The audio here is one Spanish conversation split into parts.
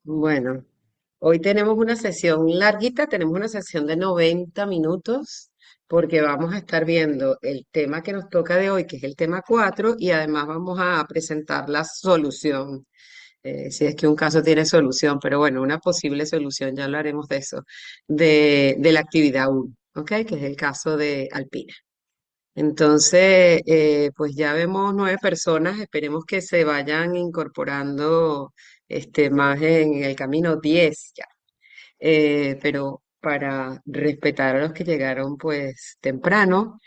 Bueno, hoy tenemos una sesión larguita, tenemos una sesión de 90 minutos, porque vamos a estar viendo el tema que nos toca de hoy, que es el tema 4, y además vamos a presentar la solución, si es que un caso tiene solución, pero bueno, una posible solución, ya hablaremos de eso, de la actividad 1, ¿ok? Que es el caso de Alpina. Entonces, pues ya vemos 9 personas, esperemos que se vayan incorporando más en el camino, 10 ya. Pero para respetar a los que llegaron pues temprano,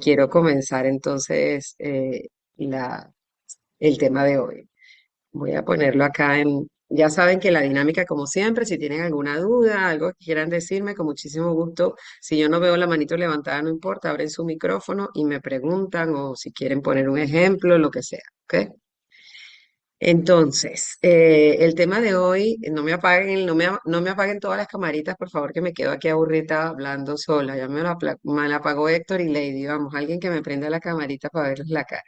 quiero comenzar entonces el tema de hoy. Voy a ponerlo acá ya saben que la dinámica, como siempre, si tienen alguna duda, algo que quieran decirme, con muchísimo gusto. Si yo no veo la manito levantada, no importa, abren su micrófono y me preguntan o si quieren poner un ejemplo, lo que sea, ¿ok? Entonces, el tema de hoy, no me apaguen todas las camaritas, por favor, que me quedo aquí aburrida hablando sola. Ya me la apagó Héctor y Lady, vamos, alguien que me prenda la camarita para verles la cara.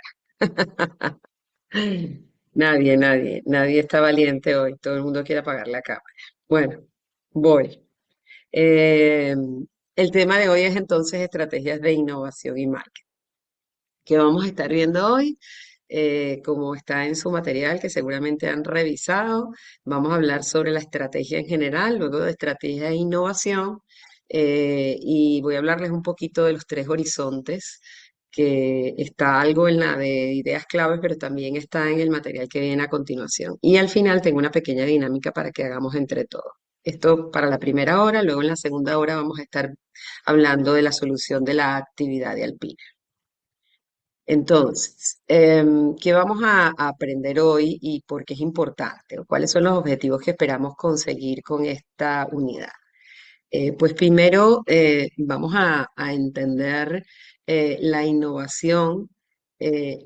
Nadie está valiente hoy. Todo el mundo quiere apagar la cámara. Bueno, voy. Eh, el tema de hoy es entonces estrategias de innovación y marketing. ¿Qué vamos a estar viendo hoy? Como está en su material que seguramente han revisado, vamos a hablar sobre la estrategia en general, luego de estrategia e innovación, y voy a hablarles un poquito de los 3 horizontes, que está algo en la de ideas claves, pero también está en el material que viene a continuación. Y al final tengo una pequeña dinámica para que hagamos entre todos. Esto para la primera hora, luego en la segunda hora vamos a estar hablando de la solución de la actividad de Alpina. Entonces, ¿qué vamos a aprender hoy y por qué es importante? ¿O cuáles son los objetivos que esperamos conseguir con esta unidad? Pues primero vamos a entender la innovación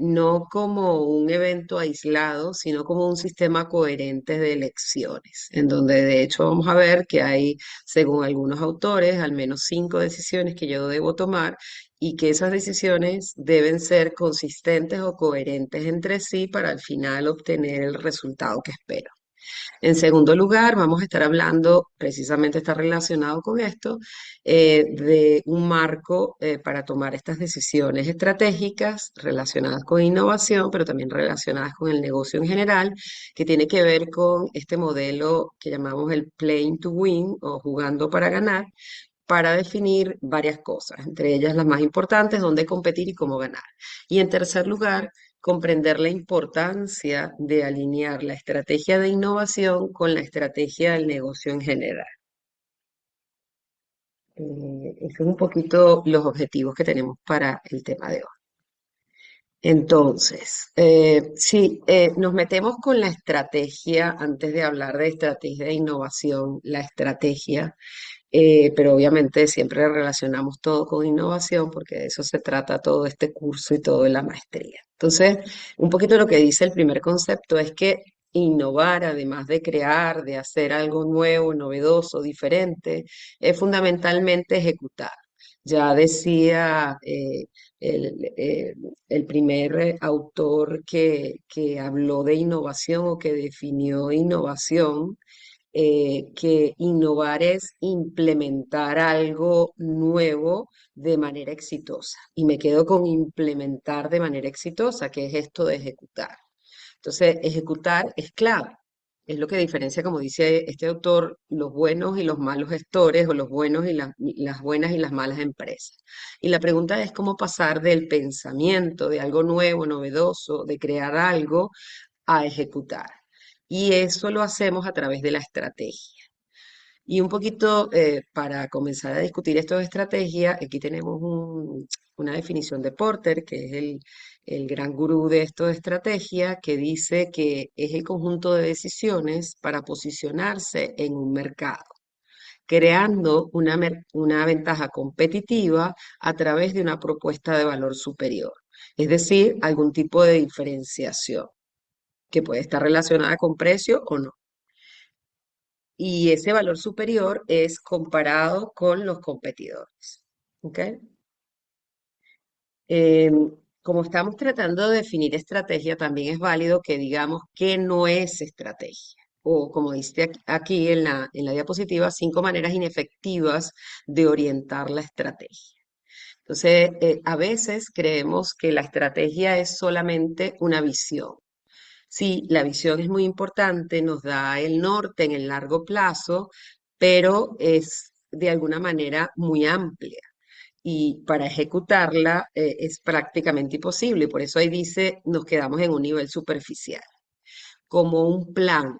no como un evento aislado, sino como un sistema coherente de elecciones, en donde de hecho vamos a ver que hay, según algunos autores, al menos 5 decisiones que yo debo tomar y que esas decisiones deben ser consistentes o coherentes entre sí para al final obtener el resultado que espero. En segundo lugar, vamos a estar hablando, precisamente está relacionado con esto, de un marco para tomar estas decisiones estratégicas relacionadas con innovación, pero también relacionadas con el negocio en general, que tiene que ver con este modelo que llamamos el playing to win o jugando para ganar, para definir varias cosas, entre ellas las más importantes, dónde competir y cómo ganar. Y en tercer lugar, comprender la importancia de alinear la estrategia de innovación con la estrategia del negocio en general. Esos son un poquito los objetivos que tenemos para el tema de hoy. Entonces, si nos metemos con la estrategia, antes de hablar de estrategia de innovación, la estrategia, pero obviamente siempre relacionamos todo con innovación porque de eso se trata todo este curso y todo de la maestría. Entonces, un poquito lo que dice el primer concepto es que innovar, además de crear, de hacer algo nuevo, novedoso, diferente, es fundamentalmente ejecutar. Ya decía el, eh, el primer autor que habló de innovación o que definió innovación, que innovar es implementar algo nuevo de manera exitosa. Y me quedo con implementar de manera exitosa, que es esto de ejecutar. Entonces, ejecutar es clave. Es lo que diferencia, como dice este autor, los buenos y los malos gestores o los buenos y las buenas y las malas empresas. Y la pregunta es cómo pasar del pensamiento de algo nuevo, novedoso, de crear algo, a ejecutar. Y eso lo hacemos a través de la estrategia. Y un poquito para comenzar a discutir esto de estrategia, aquí tenemos una definición de Porter, que es el gran gurú de esto de estrategia, que dice que es el conjunto de decisiones para posicionarse en un mercado, creando una ventaja competitiva a través de una propuesta de valor superior, es decir, algún tipo de diferenciación que puede estar relacionada con precio o no. Y ese valor superior es comparado con los competidores. ¿Ok? Como estamos tratando de definir estrategia, también es válido que digamos que no es estrategia o como dice aquí en la diapositiva, 5 maneras inefectivas de orientar la estrategia. Entonces, a veces creemos que la estrategia es solamente una visión. Sí, la visión es muy importante, nos da el norte en el largo plazo, pero es de alguna manera muy amplia y para ejecutarla es prácticamente imposible. Y por eso ahí dice, nos quedamos en un nivel superficial, como un plan.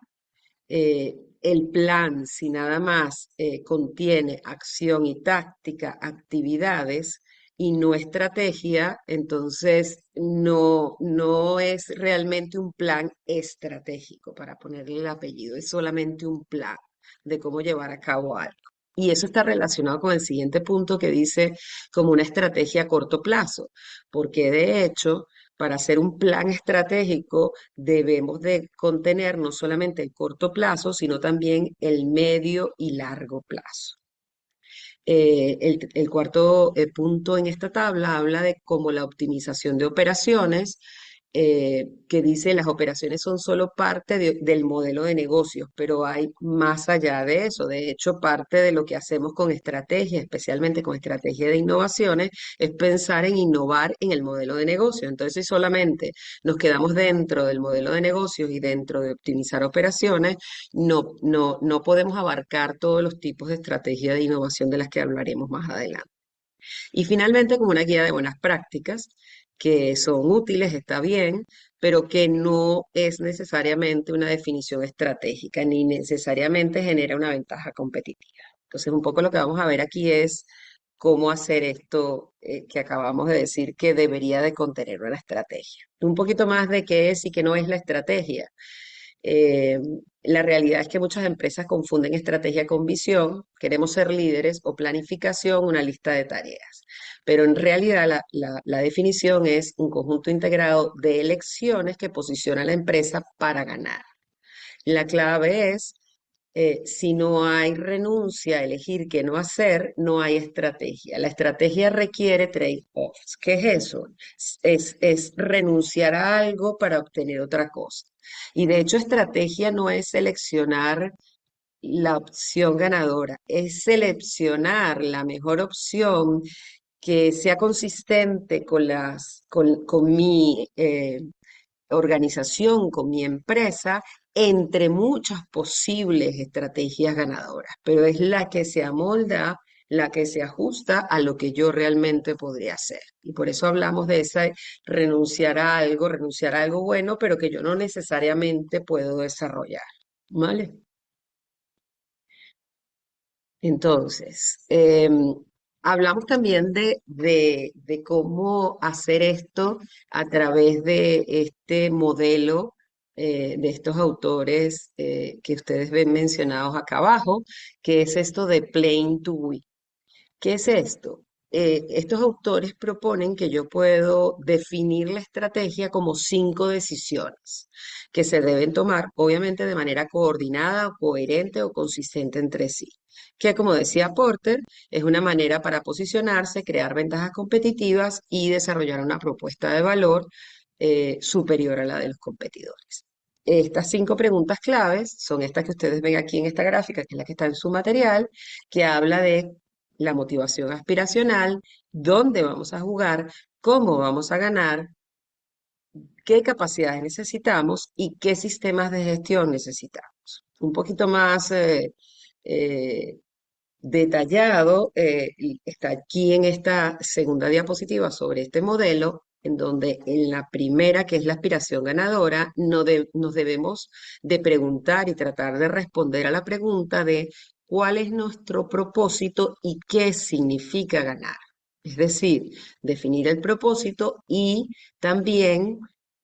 El plan, si nada más contiene acción y táctica, actividades y no estrategia, entonces no es realmente un plan estratégico, para ponerle el apellido, es solamente un plan de cómo llevar a cabo algo. Y eso está relacionado con el siguiente punto que dice como una estrategia a corto plazo, porque de hecho, para hacer un plan estratégico debemos de contener no solamente el corto plazo, sino también el medio y largo plazo. El cuarto punto en esta tabla habla de cómo la optimización de operaciones, que dice las operaciones son solo parte del modelo de negocios, pero hay más allá de eso. De hecho, parte de lo que hacemos con estrategia, especialmente con estrategia de innovaciones, es pensar en innovar en el modelo de negocio. Entonces, si solamente nos quedamos dentro del modelo de negocios y dentro de optimizar operaciones, no podemos abarcar todos los tipos de estrategia de innovación de las que hablaremos más adelante. Y finalmente, como una guía de buenas prácticas, que son útiles, está bien, pero que no es necesariamente una definición estratégica, ni necesariamente genera una ventaja competitiva. Entonces, un poco lo que vamos a ver aquí es cómo hacer esto que acabamos de decir que debería de contener una estrategia. Un poquito más de qué es y qué no es la estrategia. Eh, la realidad es que muchas empresas confunden estrategia con visión, queremos ser líderes o planificación, una lista de tareas. Pero en realidad la definición es un conjunto integrado de elecciones que posiciona a la empresa para ganar. La clave es, si no hay renuncia a elegir qué no hacer, no hay estrategia. La estrategia requiere trade-offs. ¿Qué es eso? Es renunciar a algo para obtener otra cosa. Y de hecho, estrategia no es seleccionar la opción ganadora, es seleccionar la mejor opción que sea consistente con mi organización, con mi empresa, entre muchas posibles estrategias ganadoras, pero es la que se amolda, la que se ajusta a lo que yo realmente podría hacer. Y por eso hablamos de esa renunciar a algo bueno, pero que yo no necesariamente puedo desarrollar. ¿Vale? Entonces, hablamos también de cómo hacer esto a través de este modelo de estos autores que ustedes ven mencionados acá abajo, que es esto de Plain to Win. ¿Qué es esto? Estos autores proponen que yo puedo definir la estrategia como 5 decisiones que se deben tomar, obviamente de manera coordinada, coherente o consistente entre sí. Que, como decía Porter, es una manera para posicionarse, crear ventajas competitivas y desarrollar una propuesta de valor superior a la de los competidores. Estas 5 preguntas claves son estas que ustedes ven aquí en esta gráfica, que es la que está en su material, que habla de la motivación aspiracional, dónde vamos a jugar, cómo vamos a ganar, qué capacidades necesitamos y qué sistemas de gestión necesitamos. Un poquito más eh, detallado está aquí en esta segunda diapositiva sobre este modelo, en donde en la primera, que es la aspiración ganadora, nos debemos de preguntar y tratar de responder a la pregunta de cuál es nuestro propósito y qué significa ganar. Es decir, definir el propósito y también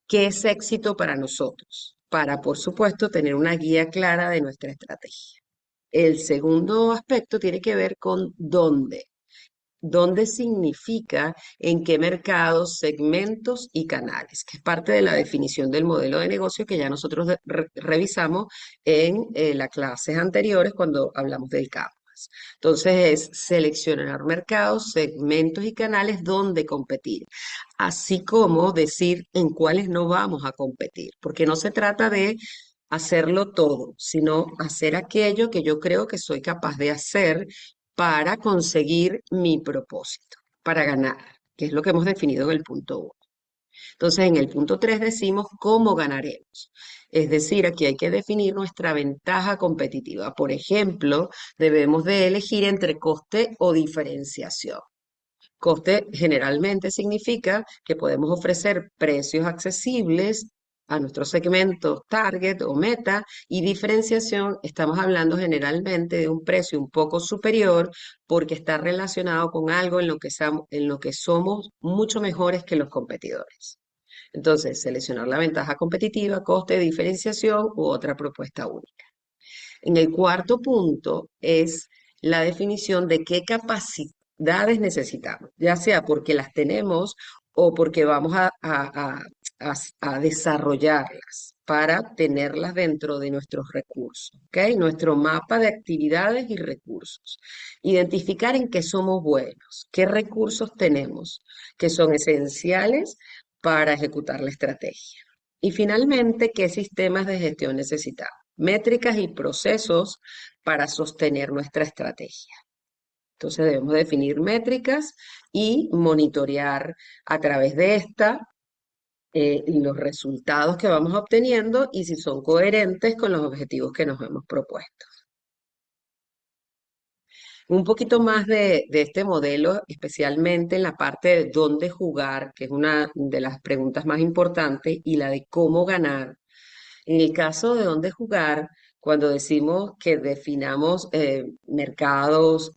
qué es éxito para nosotros, para, por supuesto, tener una guía clara de nuestra estrategia. El segundo aspecto tiene que ver con dónde. ¿Dónde significa en qué mercados, segmentos y canales? Que es parte de la definición del modelo de negocio que ya nosotros revisamos en las clases anteriores cuando hablamos del Canvas. Entonces es seleccionar mercados, segmentos y canales donde competir, así como decir en cuáles no vamos a competir, porque no se trata de hacerlo todo, sino hacer aquello que yo creo que soy capaz de hacer para conseguir mi propósito, para ganar, que es lo que hemos definido en el punto 1. Entonces, en el punto 3 decimos cómo ganaremos. Es decir, aquí hay que definir nuestra ventaja competitiva. Por ejemplo, debemos de elegir entre coste o diferenciación. Coste generalmente significa que podemos ofrecer precios accesibles a nuestros segmentos target o meta, y diferenciación, estamos hablando generalmente de un precio un poco superior porque está relacionado con algo en lo que somos mucho mejores que los competidores. Entonces, seleccionar la ventaja competitiva, coste, diferenciación u otra propuesta única. En el cuarto punto es la definición de qué capacidades necesitamos, ya sea porque las tenemos o porque vamos a desarrollarlas para tenerlas dentro de nuestros recursos, ¿ok? Nuestro mapa de actividades y recursos. Identificar en qué somos buenos, qué recursos tenemos que son esenciales para ejecutar la estrategia. Y finalmente, qué sistemas de gestión necesitamos, métricas y procesos para sostener nuestra estrategia. Entonces debemos definir métricas y monitorear a través de esta los resultados que vamos obteniendo y si son coherentes con los objetivos que nos hemos propuesto. Un poquito más de este modelo, especialmente en la parte de dónde jugar, que es una de las preguntas más importantes, y la de cómo ganar. En el caso de dónde jugar, cuando decimos que definamos mercados,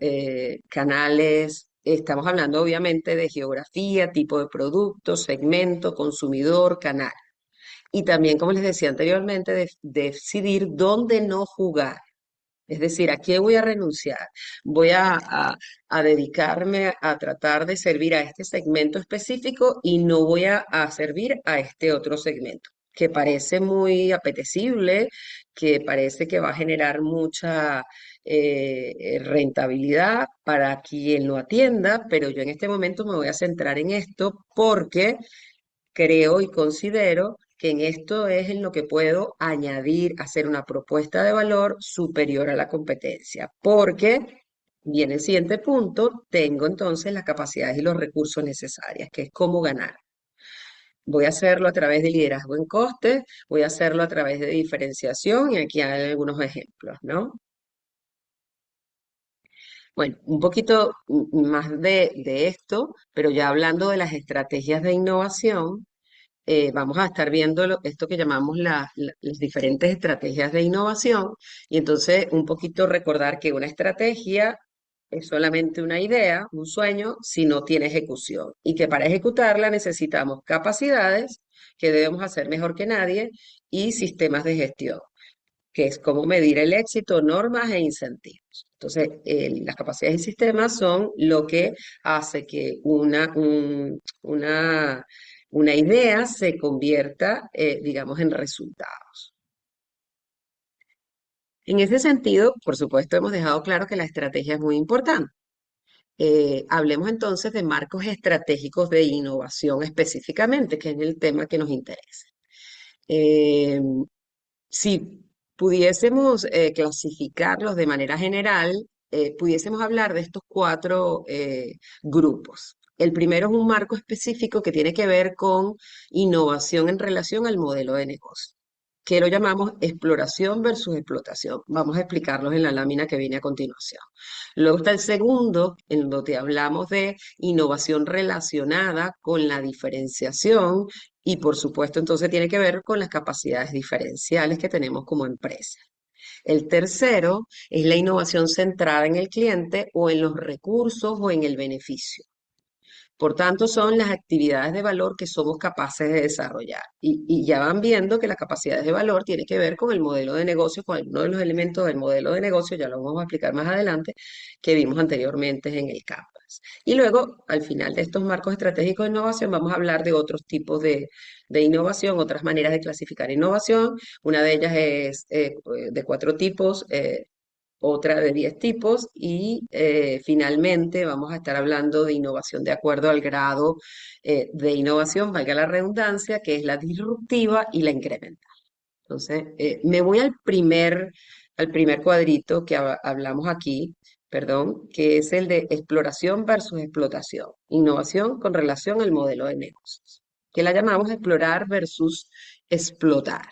canales, estamos hablando obviamente de geografía, tipo de producto, segmento, consumidor, canal. Y también, como les decía anteriormente, decidir dónde no jugar. Es decir, ¿a qué voy a renunciar? Voy a dedicarme a tratar de servir a este segmento específico y no voy a servir a este otro segmento, que parece muy apetecible, que parece que va a generar mucha rentabilidad para quien lo atienda, pero yo en este momento me voy a centrar en esto porque creo y considero que en esto es en lo que puedo añadir, hacer una propuesta de valor superior a la competencia, porque, viene el siguiente punto, tengo entonces las capacidades y los recursos necesarios, que es cómo ganar. Voy a hacerlo a través de liderazgo en costes, voy a hacerlo a través de diferenciación, y aquí hay algunos ejemplos, ¿no? Bueno, un poquito más de esto, pero ya hablando de las estrategias de innovación, vamos a estar viendo esto que llamamos las diferentes estrategias de innovación, y entonces un poquito recordar que una estrategia es solamente una idea, un sueño, si no tiene ejecución, y que para ejecutarla necesitamos capacidades que debemos hacer mejor que nadie y sistemas de gestión, que es cómo medir el éxito, normas e incentivos. Entonces, las capacidades y sistemas son lo que hace que una idea se convierta, digamos, en resultados. En ese sentido, por supuesto, hemos dejado claro que la estrategia es muy importante. Hablemos entonces de marcos estratégicos de innovación específicamente, que es el tema que nos interesa. Eh, Si pudiésemos clasificarlos de manera general, pudiésemos hablar de estos cuatro grupos. El primero es un marco específico que tiene que ver con innovación en relación al modelo de negocio, que lo llamamos exploración versus explotación. Vamos a explicarlos en la lámina que viene a continuación. Luego está el segundo, en donde hablamos de innovación relacionada con la diferenciación, y por supuesto entonces tiene que ver con las capacidades diferenciales que tenemos como empresa. El tercero es la innovación centrada en el cliente o en los recursos o en el beneficio. Por tanto, son las actividades de valor que somos capaces de desarrollar. Y ya van viendo que las capacidades de valor tienen que ver con el modelo de negocio, con algunos de los elementos del modelo de negocio, ya lo vamos a explicar más adelante, que vimos anteriormente en el Canvas. Y luego, al final de estos marcos estratégicos de innovación, vamos a hablar de otros tipos de innovación, otras maneras de clasificar innovación. Una de ellas es de cuatro tipos. Otra de 10 tipos, y finalmente vamos a estar hablando de innovación de acuerdo al grado de innovación, valga la redundancia, que es la disruptiva y la incremental. Entonces, me voy al primer cuadrito que hablamos aquí, perdón, que es el de exploración versus explotación. Innovación con relación al modelo de negocios, que la llamamos explorar versus explotar.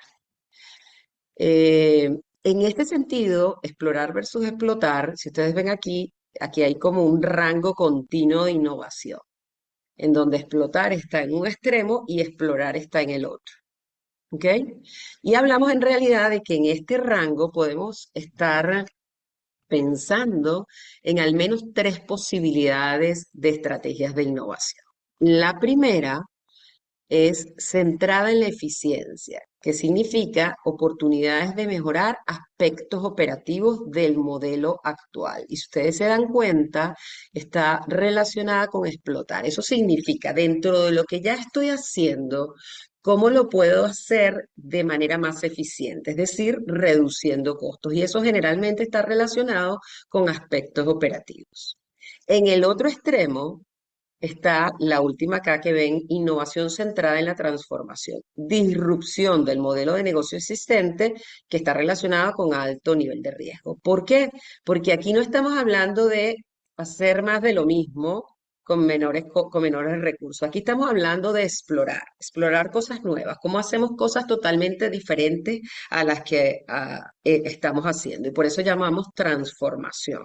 En este sentido, explorar versus explotar, si ustedes ven aquí hay como un rango continuo de innovación, en donde explotar está en un extremo y explorar está en el otro. ¿Ok? Y hablamos en realidad de que en este rango podemos estar pensando en al menos tres posibilidades de estrategias de innovación. La primera es centrada en la eficiencia, que significa oportunidades de mejorar aspectos operativos del modelo actual. Y si ustedes se dan cuenta, está relacionada con explotar. Eso significa, dentro de lo que ya estoy haciendo, ¿cómo lo puedo hacer de manera más eficiente? Es decir, reduciendo costos. Y eso generalmente está relacionado con aspectos operativos. En el otro extremo, está la última acá que ven, innovación centrada en la transformación, disrupción del modelo de negocio existente que está relacionada con alto nivel de riesgo. ¿Por qué? Porque aquí no estamos hablando de hacer más de lo mismo con menores recursos. Aquí estamos hablando de explorar cosas nuevas, cómo hacemos cosas totalmente diferentes a las que estamos haciendo. Y por eso llamamos transformación.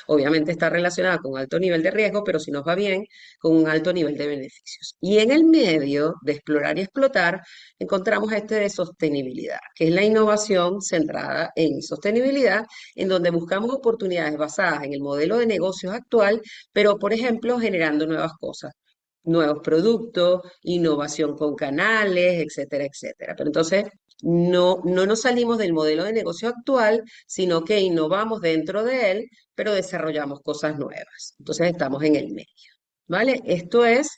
Obviamente está relacionada con alto nivel de riesgo, pero si nos va bien, con un alto nivel de beneficios. Y en el medio de explorar y explotar, encontramos este de sostenibilidad, que es la innovación centrada en sostenibilidad, en donde buscamos oportunidades basadas en el modelo de negocios actual, pero, por ejemplo, generando nuevas cosas, nuevos productos, innovación con canales, etcétera, etcétera. Pero entonces, no nos salimos del modelo de negocio actual, sino que innovamos dentro de él, pero desarrollamos cosas nuevas. Entonces, estamos en el medio. ¿Vale? Esto es,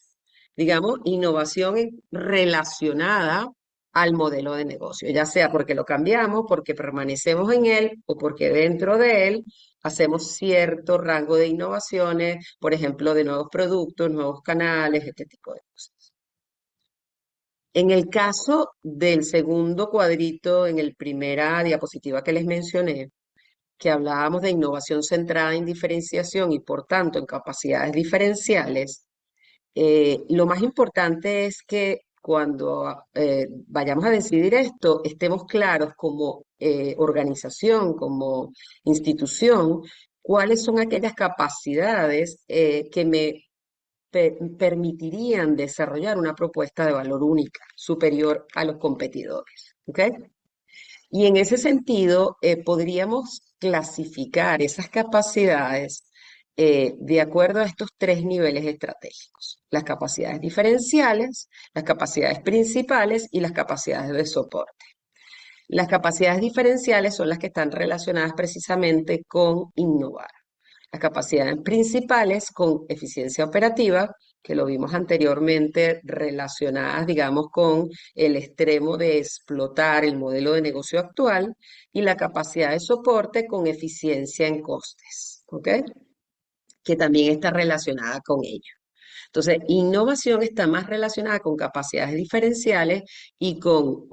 digamos, innovación relacionada al modelo de negocio, ya sea porque lo cambiamos, porque permanecemos en él o porque dentro de él hacemos cierto rango de innovaciones, por ejemplo, de nuevos productos, nuevos canales, este tipo de cosas. En el caso del segundo cuadrito, en la primera diapositiva que les mencioné, que hablábamos de innovación centrada en diferenciación y por tanto en capacidades diferenciales, lo más importante es que cuando vayamos a decidir esto, estemos claros como organización, como institución, cuáles son aquellas capacidades que me permitirían desarrollar una propuesta de valor única, superior a los competidores. ¿Ok? Y en ese sentido, podríamos clasificar esas capacidades de acuerdo a estos tres niveles estratégicos: las capacidades diferenciales, las capacidades principales y las capacidades de soporte. Las capacidades diferenciales son las que están relacionadas precisamente con innovar. Las capacidades principales con eficiencia operativa, que lo vimos anteriormente, relacionadas, digamos, con el extremo de explotar el modelo de negocio actual, y la capacidad de soporte con eficiencia en costes, ¿ok? Que también está relacionada con ello. Entonces, innovación está más relacionada con capacidades diferenciales y con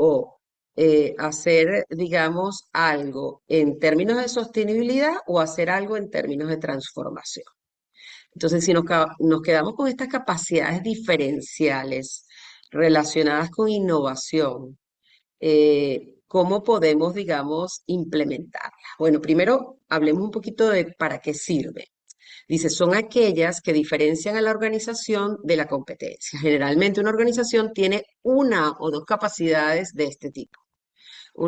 hacer, digamos, algo en términos de sostenibilidad o hacer algo en términos de transformación. Entonces, si nos quedamos con estas capacidades diferenciales relacionadas con innovación, ¿cómo podemos, digamos, implementarlas? Bueno, primero hablemos un poquito de para qué sirve. Dice, son aquellas que diferencian a la organización de la competencia. Generalmente una organización tiene una o dos capacidades de este tipo.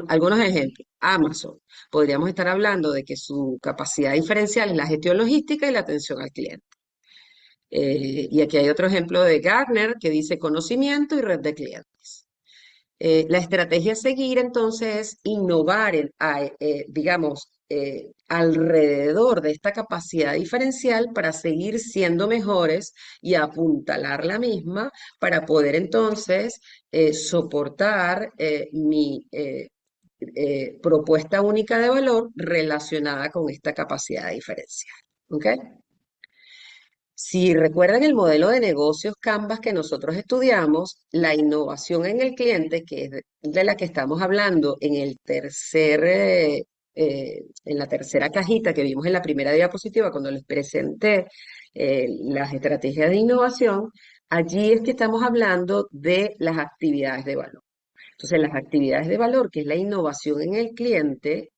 Algunos ejemplos. Amazon. Podríamos estar hablando de que su capacidad diferencial es la gestión logística y la atención al cliente. Y aquí hay otro ejemplo de Gartner que dice conocimiento y red de clientes. La estrategia a seguir entonces es innovar, digamos, alrededor de esta capacidad diferencial para seguir siendo mejores y apuntalar la misma para poder entonces soportar mi propuesta única de valor relacionada con esta capacidad diferencial. ¿Ok? Si recuerdan el modelo de negocios Canvas que nosotros estudiamos, la innovación en el cliente, que es de la que estamos hablando en el en la tercera cajita que vimos en la primera diapositiva cuando les presenté las estrategias de innovación, allí es que estamos hablando de las actividades de valor. Entonces, las actividades de valor, que es la innovación en el cliente,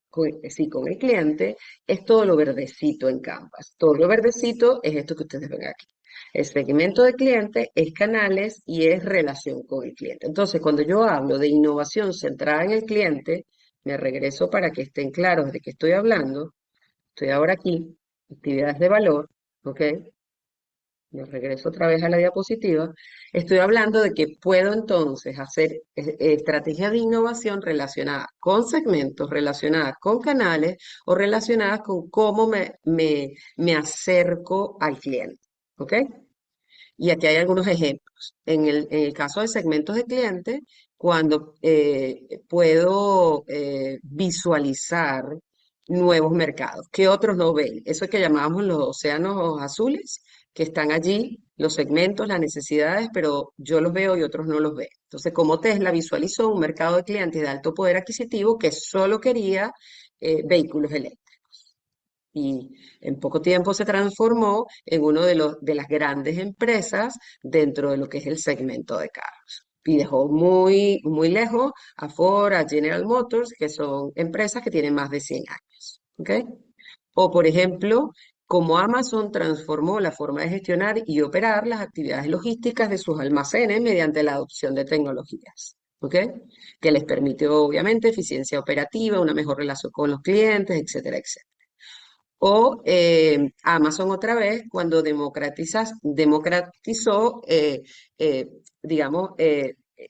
sí, con el cliente, es todo lo verdecito en Canvas. Todo lo verdecito es esto que ustedes ven aquí. El segmento de cliente es canales y es relación con el cliente. Entonces, cuando yo hablo de innovación centrada en el cliente, me regreso para que estén claros de qué estoy hablando. Estoy ahora aquí, actividades de valor, ¿ok? Me regreso otra vez a la diapositiva. Estoy hablando de que puedo entonces hacer estrategias de innovación relacionadas con segmentos, relacionadas con canales o relacionadas con cómo me acerco al cliente. ¿Ok? Y aquí hay algunos ejemplos. En el caso de segmentos de clientes, cuando puedo visualizar nuevos mercados que otros no ven. Eso que llamamos los océanos azules, que están allí, los segmentos, las necesidades, pero yo los veo y otros no los ven. Entonces, como Tesla visualizó un mercado de clientes de alto poder adquisitivo que solo quería vehículos eléctricos y en poco tiempo se transformó en uno de las grandes empresas dentro de lo que es el segmento de carros. Y dejó muy lejos a Ford, a General Motors, que son empresas que tienen más de 100 años. ¿Ok? O, por ejemplo, cómo Amazon transformó la forma de gestionar y operar las actividades logísticas de sus almacenes mediante la adopción de tecnologías. ¿Ok? Que les permitió, obviamente, eficiencia operativa, una mejor relación con los clientes, etcétera, etcétera. O Amazon otra vez, cuando democratizó, digamos,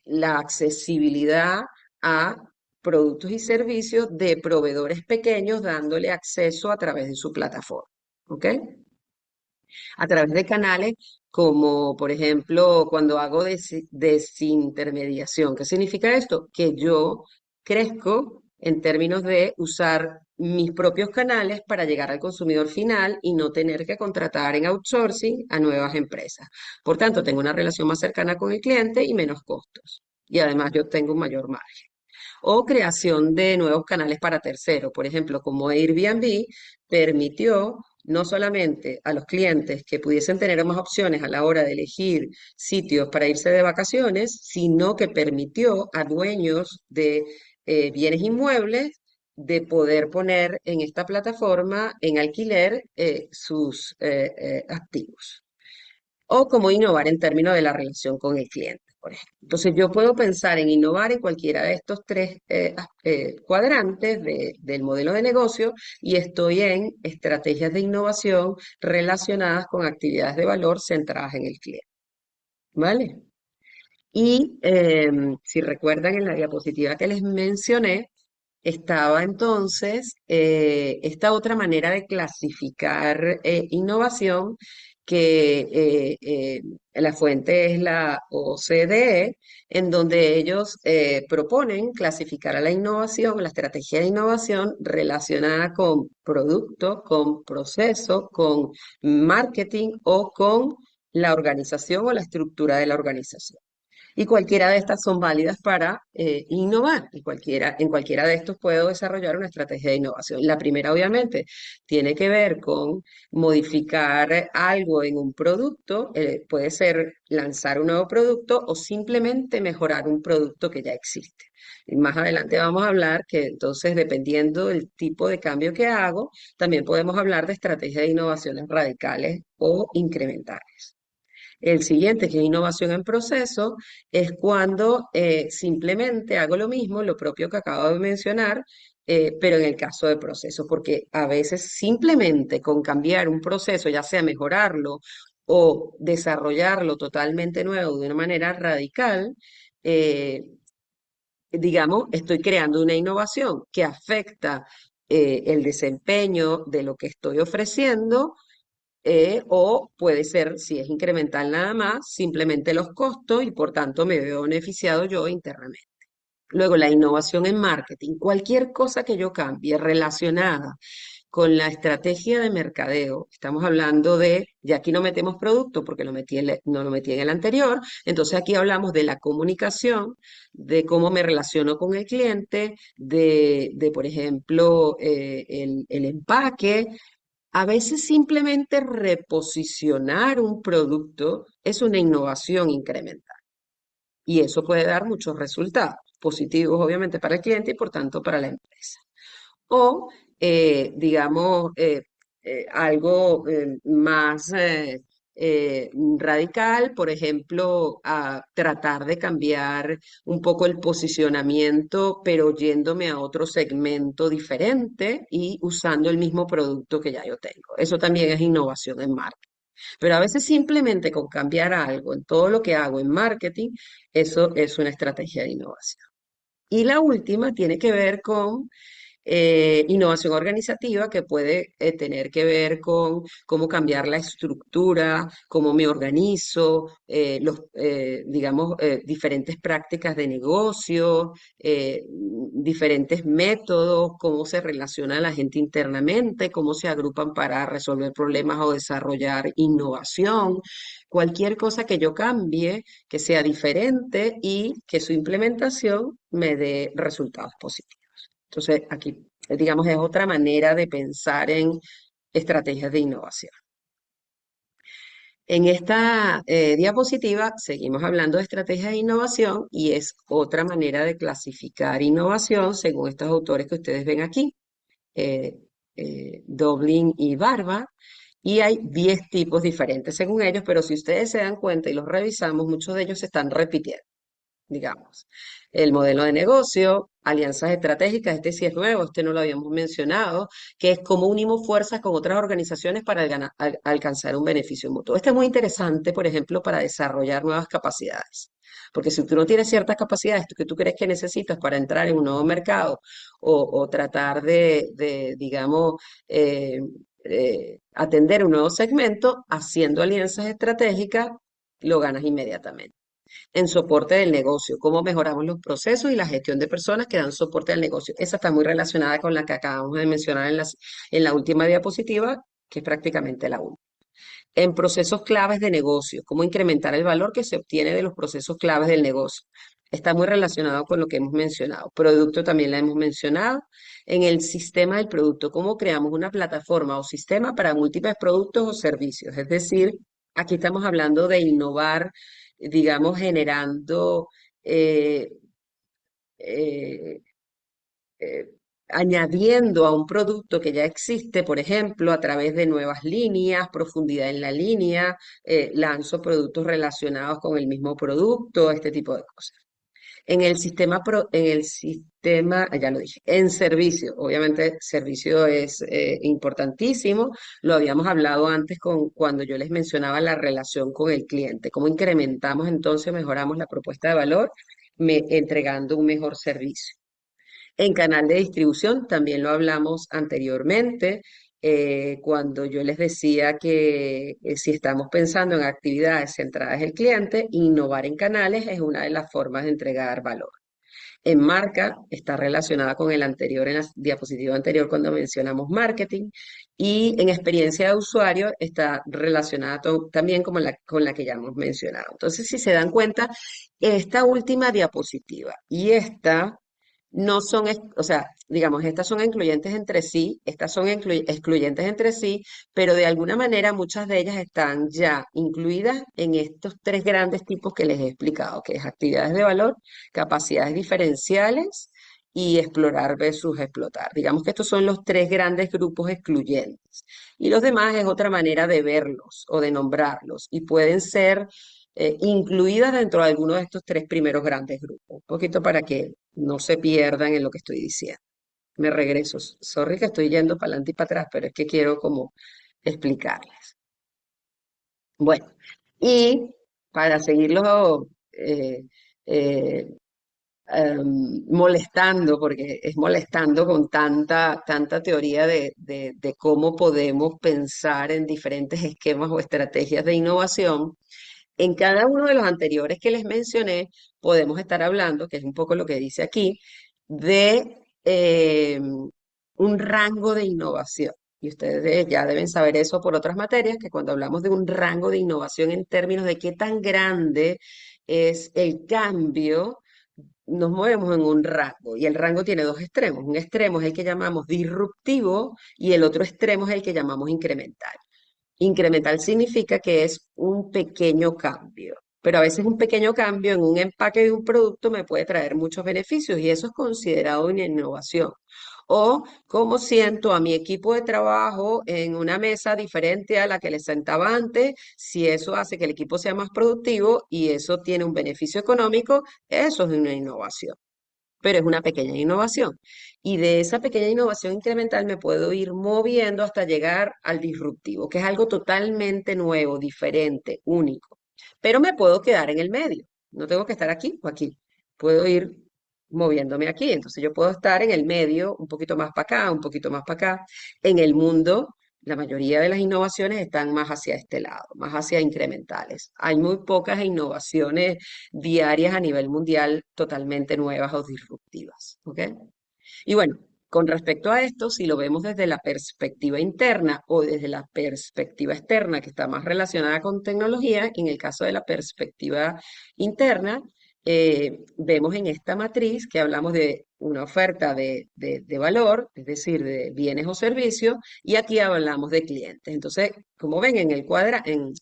la accesibilidad a productos y servicios de proveedores pequeños, dándole acceso a través de su plataforma. ¿Ok? A través de canales como, por ejemplo, cuando hago desintermediación. ¿Qué significa esto? Que yo crezco en términos de usar mis propios canales para llegar al consumidor final y no tener que contratar en outsourcing a nuevas empresas. Por tanto, tengo una relación más cercana con el cliente y menos costos. Y además yo tengo un mayor margen o creación de nuevos canales para terceros. Por ejemplo, como Airbnb permitió no solamente a los clientes que pudiesen tener más opciones a la hora de elegir sitios para irse de vacaciones, sino que permitió a dueños de bienes inmuebles de poder poner en esta plataforma en alquiler sus activos o cómo innovar en términos de la relación con el cliente, por ejemplo. Entonces, yo puedo pensar en innovar en cualquiera de estos tres cuadrantes del modelo de negocio y estoy en estrategias de innovación relacionadas con actividades de valor centradas en el cliente. ¿Vale? Y si recuerdan en la diapositiva que les mencioné, estaba entonces esta otra manera de clasificar innovación, que la fuente es la OCDE, en donde ellos proponen clasificar a la innovación, la estrategia de innovación relacionada con producto, con proceso, con marketing o con la organización o la estructura de la organización. Y cualquiera de estas son válidas para innovar. En cualquiera de estos puedo desarrollar una estrategia de innovación. La primera, obviamente, tiene que ver con modificar algo en un producto. Puede ser lanzar un nuevo producto o simplemente mejorar un producto que ya existe. Y más adelante vamos a hablar que entonces, dependiendo del tipo de cambio que hago, también podemos hablar de estrategias de innovaciones radicales o incrementales. El siguiente, que es innovación en proceso, es cuando simplemente hago lo mismo, lo propio que acabo de mencionar, pero en el caso de proceso, porque a veces simplemente con cambiar un proceso, ya sea mejorarlo o desarrollarlo totalmente nuevo de una manera radical, eh, digamos, estoy creando una innovación que afecta el desempeño de lo que estoy ofreciendo o puede ser, si es incremental nada más, simplemente los costos y por tanto me veo beneficiado yo internamente. Luego, la innovación en marketing. Cualquier cosa que yo cambie relacionada con la estrategia de mercadeo, estamos hablando de, y aquí no metemos producto porque no lo metí en el anterior, entonces aquí hablamos de la comunicación, de cómo me relaciono con el cliente, por ejemplo, el empaque. A veces simplemente reposicionar un producto es una innovación incremental y eso puede dar muchos resultados positivos, obviamente, para el cliente y por tanto para la empresa. O, digamos, algo más radical, por ejemplo, a tratar de cambiar un poco el posicionamiento, pero yéndome a otro segmento diferente y usando el mismo producto que ya yo tengo. Eso también es innovación en marketing. Pero a veces simplemente con cambiar algo en todo lo que hago en marketing, eso es una estrategia de innovación. Y la última tiene que ver con innovación organizativa que puede tener que ver con cómo cambiar la estructura, cómo me organizo, digamos, diferentes prácticas de negocio, diferentes métodos, cómo se relaciona la gente internamente, cómo se agrupan para resolver problemas o desarrollar innovación. Cualquier cosa que yo cambie, que sea diferente y que su implementación me dé resultados positivos. Entonces, aquí, digamos, es otra manera de pensar en estrategias de innovación. En esta diapositiva seguimos hablando de estrategias de innovación y es otra manera de clasificar innovación según estos autores que ustedes ven aquí, eh, Dublin y Barba, y hay 10 tipos diferentes según ellos, pero si ustedes se dan cuenta y los revisamos, muchos de ellos se están repitiendo, digamos. El modelo de negocio, alianzas estratégicas, este sí es nuevo, este no lo habíamos mencionado, que es cómo unimos fuerzas con otras organizaciones para alcanzar un beneficio mutuo. Este es muy interesante, por ejemplo, para desarrollar nuevas capacidades. Porque si tú no tienes ciertas capacidades que tú crees que necesitas para entrar en un nuevo mercado o tratar digamos, atender un nuevo segmento, haciendo alianzas estratégicas, lo ganas inmediatamente en soporte del negocio, cómo mejoramos los procesos y la gestión de personas que dan soporte al negocio. Esa está muy relacionada con la que acabamos de mencionar en la última diapositiva, que es prácticamente la última. En procesos claves de negocio, cómo incrementar el valor que se obtiene de los procesos claves del negocio. Está muy relacionado con lo que hemos mencionado. Producto también la hemos mencionado. En el sistema del producto, cómo creamos una plataforma o sistema para múltiples productos o servicios. Es decir, aquí estamos hablando de innovar, digamos, generando eh, eh, eh, añadiendo a un producto que ya existe, por ejemplo, a través de nuevas líneas, profundidad en la línea, lanzo productos relacionados con el mismo producto, este tipo de cosas. Ya lo dije, en servicio, obviamente servicio es importantísimo, lo habíamos hablado antes cuando yo les mencionaba la relación con el cliente, cómo incrementamos entonces, mejoramos la propuesta de valor, entregando un mejor servicio. En canal de distribución, también lo hablamos anteriormente, cuando yo les decía que si estamos pensando en actividades centradas en el cliente, innovar en canales es una de las formas de entregar valor. En marca está relacionada con el anterior, en la diapositiva anterior cuando mencionamos marketing, y en experiencia de usuario está relacionada también con la que ya hemos mencionado. Entonces, si se dan cuenta, esta última diapositiva y esta no son, o sea, digamos, estas son incluyentes entre sí, estas son excluyentes entre sí, pero de alguna manera muchas de ellas están ya incluidas en estos tres grandes tipos que les he explicado, que es actividades de valor, capacidades diferenciales y explorar versus explotar. Digamos que estos son los tres grandes grupos excluyentes. Y los demás es otra manera de verlos o de nombrarlos y pueden ser incluidas dentro de alguno de estos tres primeros grandes grupos. Un poquito para que no se pierdan en lo que estoy diciendo. Me regreso. Sorry que estoy yendo para adelante y para atrás, pero es que quiero como explicarles. Bueno, y para seguirlo eh, molestando, porque es molestando con tanta teoría de cómo podemos pensar en diferentes esquemas o estrategias de innovación. En cada uno de los anteriores que les mencioné, podemos estar hablando, que es un poco lo que dice aquí, de un rango de innovación. y ustedes ya deben saber eso por otras materias, que cuando hablamos de un rango de innovación en términos de qué tan grande es el cambio, nos movemos en un rango y el rango tiene dos extremos. Un extremo es el que llamamos disruptivo y el otro extremo es el que llamamos incremental. Incremental significa que es un pequeño cambio, pero a veces un pequeño cambio en un empaque de un producto me puede traer muchos beneficios y eso es considerado una innovación. O cómo siento a mi equipo de trabajo en una mesa diferente a la que les sentaba antes, si eso hace que el equipo sea más productivo y eso tiene un beneficio económico, eso es una innovación, pero es una pequeña innovación. Y de esa pequeña innovación incremental me puedo ir moviendo hasta llegar al disruptivo, que es algo totalmente nuevo, diferente, único. Pero me puedo quedar en el medio. No tengo que estar aquí o aquí. Puedo ir moviéndome aquí. Entonces yo puedo estar en el medio, un poquito más para acá, un poquito más para acá. En el mundo, la mayoría de las innovaciones están más hacia este lado, más hacia incrementales. Hay muy pocas innovaciones diarias a nivel mundial totalmente nuevas o disruptivas. ¿Ok? Y bueno, con respecto a esto, si lo vemos desde la perspectiva interna o desde la perspectiva externa, que está más relacionada con tecnología, en el caso de la perspectiva interna, vemos en esta matriz que hablamos de una oferta de valor, es decir, de bienes o servicios, y aquí hablamos de clientes. Entonces, como ven en el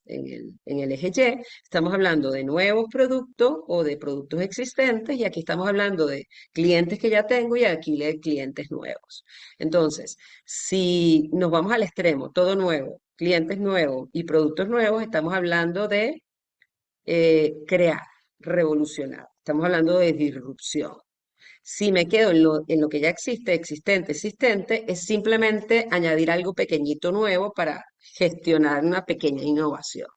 en el eje Y, estamos hablando de nuevos productos o de productos existentes, y aquí estamos hablando de clientes que ya tengo y aquí de clientes nuevos. Entonces, si nos vamos al extremo, todo nuevo, clientes nuevos y productos nuevos, estamos hablando de crear, revolucionar. Estamos hablando de disrupción. Si me quedo en lo que ya existe, existente, es simplemente añadir algo pequeñito nuevo para gestionar una pequeña innovación.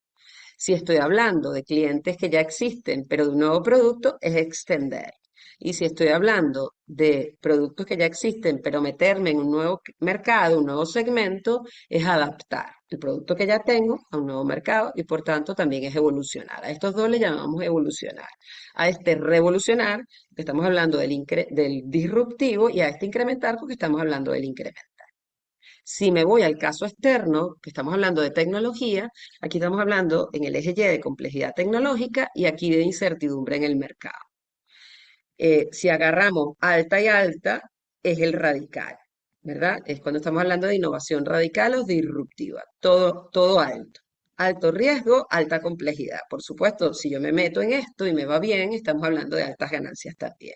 Si estoy hablando de clientes que ya existen, pero de un nuevo producto, es extender. Y si estoy hablando de productos que ya existen, pero meterme en un nuevo mercado, un nuevo segmento, es adaptar el producto que ya tengo a un nuevo mercado y por tanto también es evolucionar. A estos dos le llamamos evolucionar. A este revolucionar, que estamos hablando del disruptivo, y a este incrementar, porque estamos hablando del incremento. Si me voy al caso externo, que estamos hablando de tecnología, aquí estamos hablando en el eje Y de complejidad tecnológica y aquí de incertidumbre en el mercado. Si agarramos alta y alta, es el radical, ¿verdad? Es cuando estamos hablando de innovación radical o disruptiva, todo alto. Alto riesgo, alta complejidad. Por supuesto, si yo me meto en esto y me va bien, estamos hablando de altas ganancias también.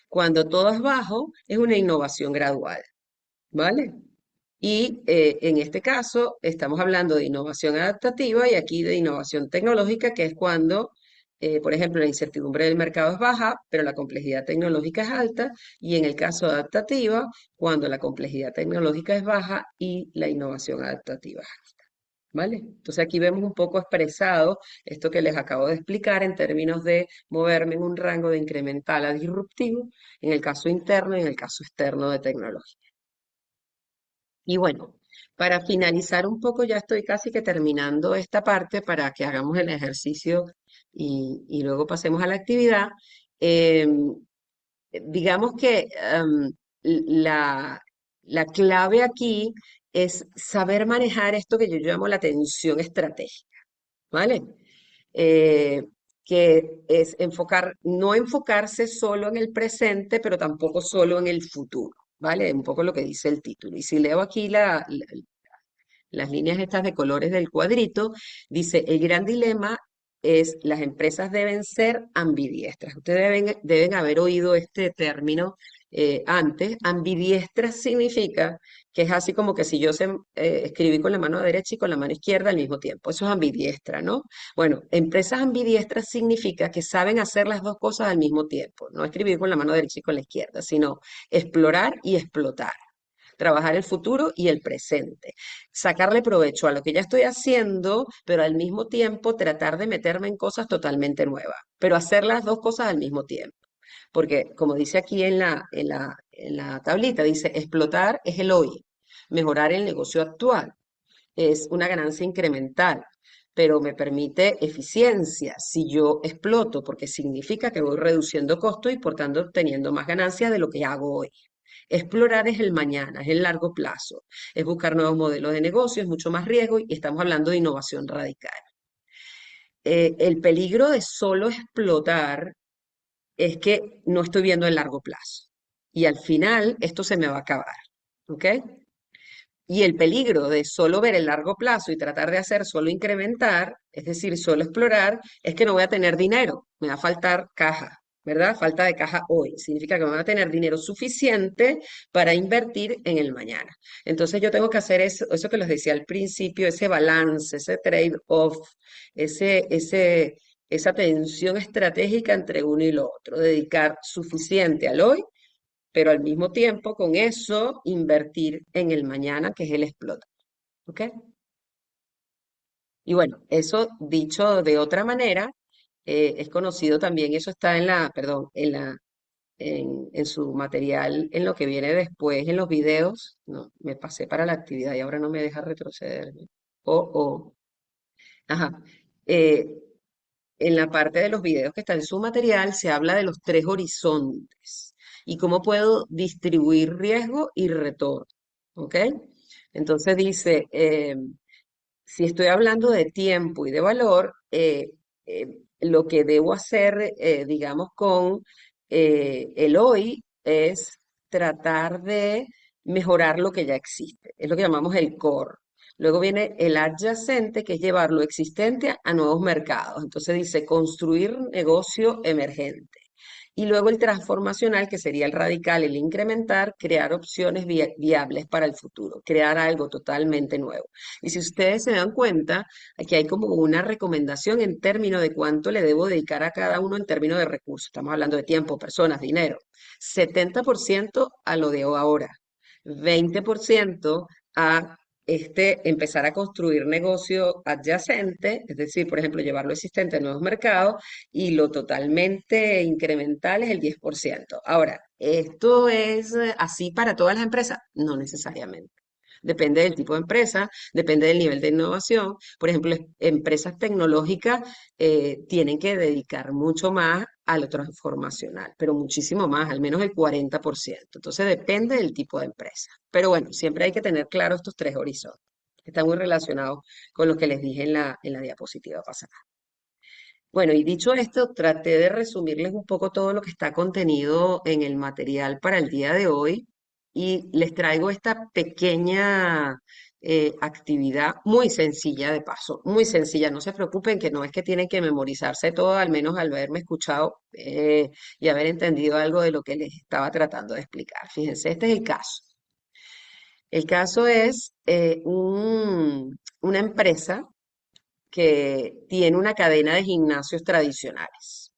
Cuando todo es bajo, es una innovación gradual, ¿vale? Y en este caso estamos hablando de innovación adaptativa y aquí de innovación tecnológica, que es cuando, por ejemplo, la incertidumbre del mercado es baja, pero la complejidad tecnológica es alta. Y en el caso adaptativa, cuando la complejidad tecnológica es baja y la innovación adaptativa es alta. ¿Vale? Entonces aquí vemos un poco expresado esto que les acabo de explicar en términos de moverme en un rango de incremental a disruptivo, en el caso interno y en el caso externo de tecnología. Y bueno, para finalizar un poco, ya estoy casi que terminando esta parte para que hagamos el ejercicio y luego pasemos a la actividad. Em, digamos que la, la clave aquí es saber manejar esto que yo llamo la tensión estratégica, ¿vale? Eh, que es no enfocarse solo en el presente, pero tampoco solo en el futuro, ¿vale? Un poco lo que dice el título. Y si leo aquí las líneas estas de colores del cuadrito, dice, el gran dilema es las empresas deben ser ambidiestras. Ustedes deben haber oído este término antes. Ambidiestras significa que es así como que si yo escribí con la mano derecha y con la mano izquierda al mismo tiempo. Eso es ambidiestra, ¿no? Bueno, empresas ambidiestras significa que saben hacer las dos cosas al mismo tiempo. No escribir con la mano derecha y con la izquierda, sino explorar y explotar, trabajar el futuro y el presente, sacarle provecho a lo que ya estoy haciendo, pero al mismo tiempo tratar de meterme en cosas totalmente nuevas, pero hacer las dos cosas al mismo tiempo. Porque como dice aquí en la tablita, dice, explotar es el hoy, mejorar el negocio actual, es una ganancia incremental, pero me permite eficiencia si yo exploto, porque significa que voy reduciendo costos y por tanto obteniendo más ganancias de lo que hago hoy. Explorar es el mañana, es el largo plazo, es buscar nuevos modelos de negocio, es mucho más riesgo y estamos hablando de innovación radical. El peligro de solo explotar es que no estoy viendo el largo plazo y al final esto se me va a acabar, ¿ok? Y el peligro de solo ver el largo plazo y tratar de hacer solo incrementar, es decir, solo explorar, es que no voy a tener dinero, me va a faltar caja, ¿verdad? Falta de caja hoy. Significa que me va a tener dinero suficiente para invertir en el mañana. Entonces yo tengo que hacer eso que les decía al principio, ese balance, ese trade-off, esa tensión estratégica entre uno y lo otro, dedicar suficiente al hoy pero al mismo tiempo con eso invertir en el mañana, que es el explota. ¿Ok? Y bueno, eso dicho de otra manera, es conocido también, eso está en la, perdón, en su material, en lo que viene después, en los videos. No, me pasé para la actividad y ahora no me deja retroceder. Oh. Ajá. Eh, en la parte de los videos que está en su material se habla de los tres horizontes y cómo puedo distribuir riesgo y retorno. ¿Ok? Entonces dice, si estoy hablando de tiempo y de valor, lo que debo hacer, digamos, con el hoy es tratar de mejorar lo que ya existe. Es lo que llamamos el core. Luego viene el adyacente, que es llevar lo existente a nuevos mercados. Entonces dice construir negocio emergente. Y luego el transformacional, que sería el radical, el incrementar, crear opciones viables para el futuro, crear algo totalmente nuevo. Y si ustedes se dan cuenta, aquí hay como una recomendación en términos de cuánto le debo dedicar a cada uno en términos de recursos. Estamos hablando de tiempo, personas, dinero. 70% a lo de ahora, 20% a empezar a construir negocio adyacente, es decir, por ejemplo, llevar lo existente a nuevos mercados y lo totalmente incremental es el 10%. Ahora, ¿esto es así para todas las empresas? No necesariamente. Depende del tipo de empresa, depende del nivel de innovación. Por ejemplo, empresas tecnológicas tienen que dedicar mucho más a lo transformacional, pero muchísimo más, al menos el 40%. Entonces, depende del tipo de empresa. Pero bueno, siempre hay que tener claro estos tres horizontes. Están muy relacionados con lo que les dije en la diapositiva pasada. Bueno, y dicho esto, traté de resumirles un poco todo lo que está contenido en el material para el día de hoy y les traigo esta pequeña actividad muy sencilla de paso, muy sencilla. No se preocupen que no es que tienen que memorizarse todo, al menos al haberme escuchado y haber entendido algo de lo que les estaba tratando de explicar. Fíjense, este es el caso. El caso es una empresa que tiene una cadena de gimnasios tradicionales.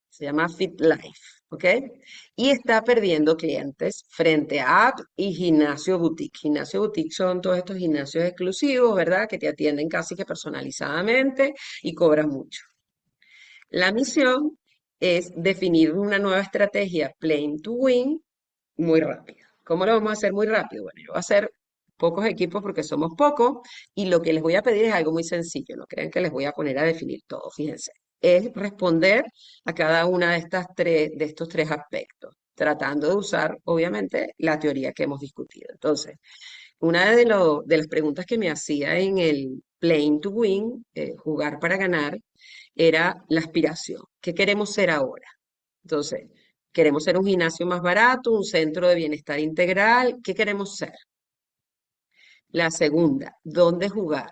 Se llama Fit Life, ¿ok? Y está perdiendo clientes frente a App y Gimnasio Boutique. Gimnasio Boutique son todos estos gimnasios exclusivos, ¿verdad? Que te atienden casi que personalizadamente y cobran mucho. La misión es definir una nueva estrategia Plane to Win muy rápido. ¿Cómo lo vamos a hacer muy rápido? Bueno, yo voy a hacer pocos equipos porque somos pocos y lo que les voy a pedir es algo muy sencillo. No crean que les voy a poner a definir todo, fíjense. Es responder a cada una de estos tres aspectos, tratando de usar, obviamente, la teoría que hemos discutido. Entonces, una de las preguntas que me hacía en el Playing to Win, jugar para ganar, era la aspiración. ¿Qué queremos ser ahora? Entonces, queremos ser un gimnasio más barato, un centro de bienestar integral. ¿Qué queremos ser? La segunda, ¿dónde jugar?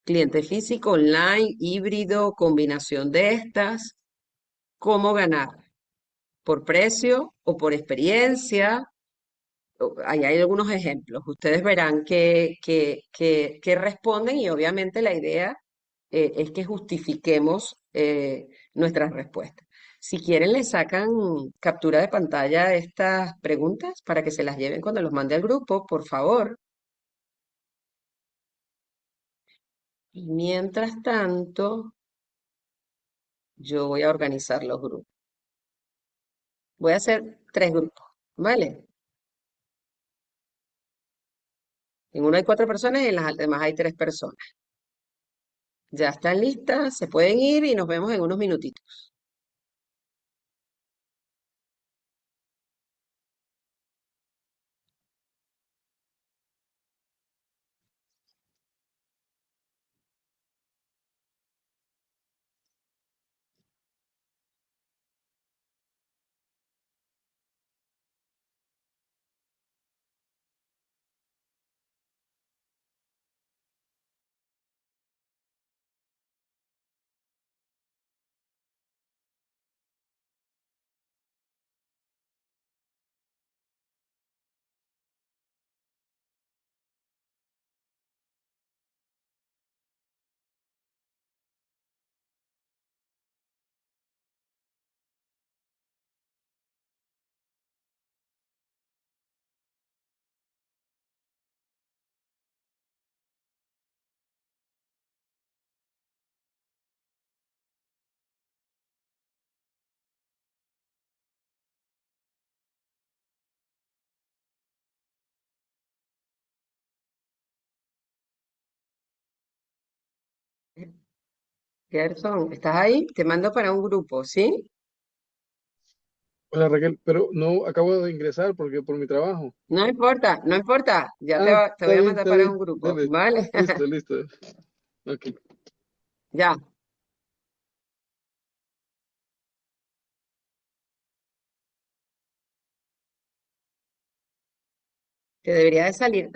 Cliente físico, online, híbrido, combinación de estas. ¿Cómo ganar? ¿Por precio o por experiencia? Ahí hay algunos ejemplos. Ustedes verán que responden y obviamente la idea es que justifiquemos nuestras respuestas. Si quieren, le sacan captura de pantalla de estas preguntas para que se las lleven cuando los mande al grupo, por favor. Y mientras tanto, yo voy a organizar los grupos. Voy a hacer 3 grupos, ¿vale? En uno hay 4 personas y en las demás hay 3 personas. Ya están listas, se pueden ir y nos vemos en unos minutitos. Gerson, ¿estás ahí? Te mando para un grupo, ¿sí? Hola Raquel, pero no acabo de ingresar porque por mi trabajo. No importa, no importa. Ya Ah, te voy a mandar está para bien, un grupo, dale, ¿vale? listo, listo. Ok. Ya, te debería de salir.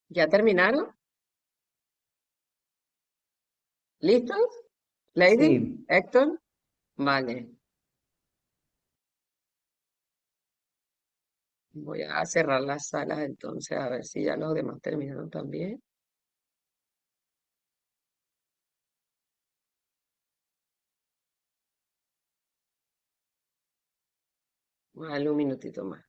¿Ya terminaron? ¿Listos? Lady, Sí, Héctor, vale. Voy a cerrar las salas entonces a ver si ya los demás terminaron también. Vale, un minutito más.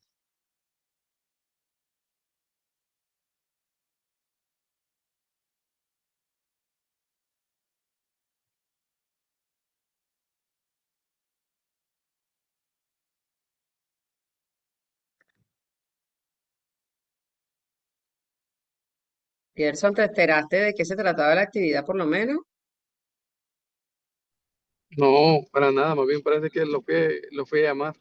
Gerson, ¿te enteraste de qué se trataba la actividad por lo menos? No, para nada, más bien parece que lo fui a llamar.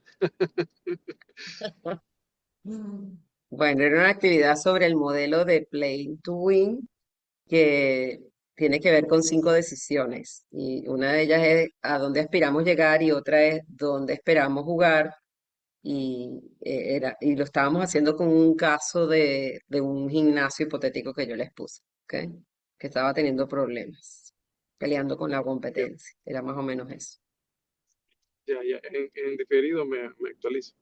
Mm. Bueno, era una actividad sobre el modelo de Play to Win que tiene que ver con 5 decisiones. Y una de ellas es a dónde aspiramos llegar y otra es dónde esperamos jugar. Y lo estábamos haciendo con un caso de un gimnasio hipotético que yo les puse, ¿ok? Que estaba teniendo problemas, peleando con la Ya, competencia. Era más o menos eso. ya, en diferido me actualizo.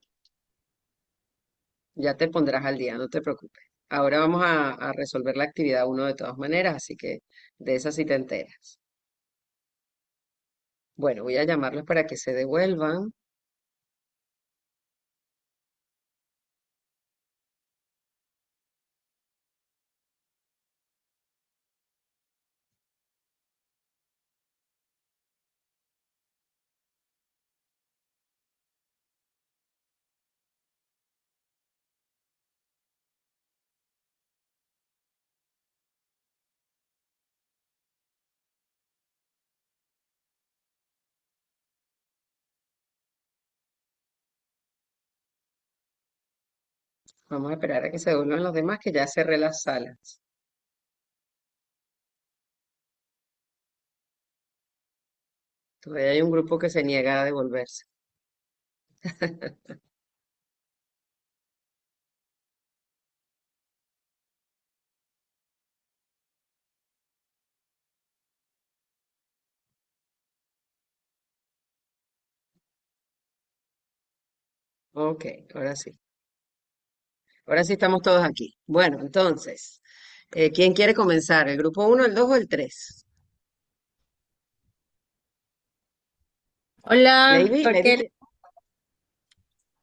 Ya te pondrás al día, no te preocupes. Ahora vamos a resolver la actividad uno de todas maneras, así que de esa sí te enteras. Bueno, voy a llamarlos para que se devuelvan. Vamos a esperar a que se devuelvan los demás, que ya cerré las salas. Todavía hay un grupo que se niega a devolverse. Ok, ahora sí. Ahora sí estamos todos aquí. Bueno, entonces, ¿quién quiere comenzar? ¿El grupo uno, el 2 o el 3? Hola, Lady, Raquel.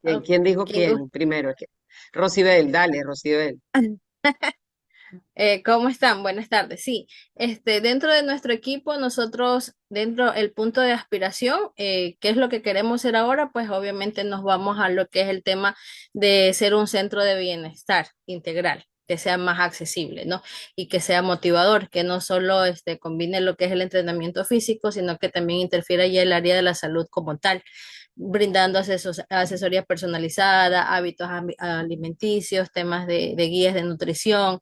¿quién, Oh, quién dijo qué gusto. quién primero? Rosibel, dale, Rosibel. ¿Cómo están? Buenas tardes. Sí, dentro de nuestro equipo, nosotros, dentro del punto de aspiración, ¿qué es lo que queremos ser ahora? Pues obviamente nos vamos a lo que es el tema de ser un centro de bienestar integral, que sea más accesible, ¿no? Y que sea motivador, que no solo combine lo que es el entrenamiento físico, sino que también interfiera ya el área de la salud como tal, brindando asesoría personalizada, hábitos alimenticios, temas de guías de nutrición,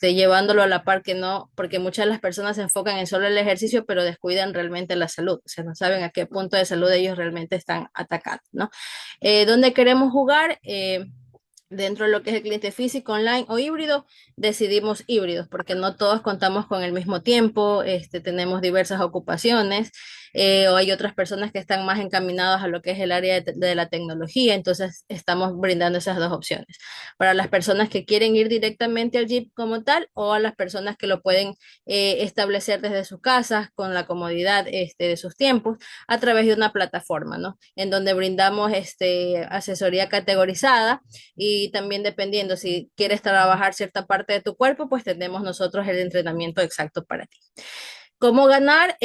llevándolo a la par que no, porque muchas de las personas se enfocan en solo el ejercicio, pero descuidan realmente la salud, o sea, no saben a qué punto de salud ellos realmente están atacando, ¿no? ¿Dónde queremos jugar? Dentro de lo que es el cliente físico, online o híbrido, decidimos híbridos porque no todos contamos con el mismo tiempo, tenemos diversas ocupaciones, o hay otras personas que están más encaminadas a lo que es el área de la tecnología, entonces estamos brindando esas dos opciones. Para las personas que quieren ir directamente al gym como tal o a las personas que lo pueden establecer desde sus casas con la comodidad de sus tiempos a través de una plataforma, ¿no? En donde brindamos asesoría categorizada y también dependiendo si quieres trabajar cierta parte de tu cuerpo, pues tenemos nosotros el entrenamiento exacto para ti. ¿Cómo ganar?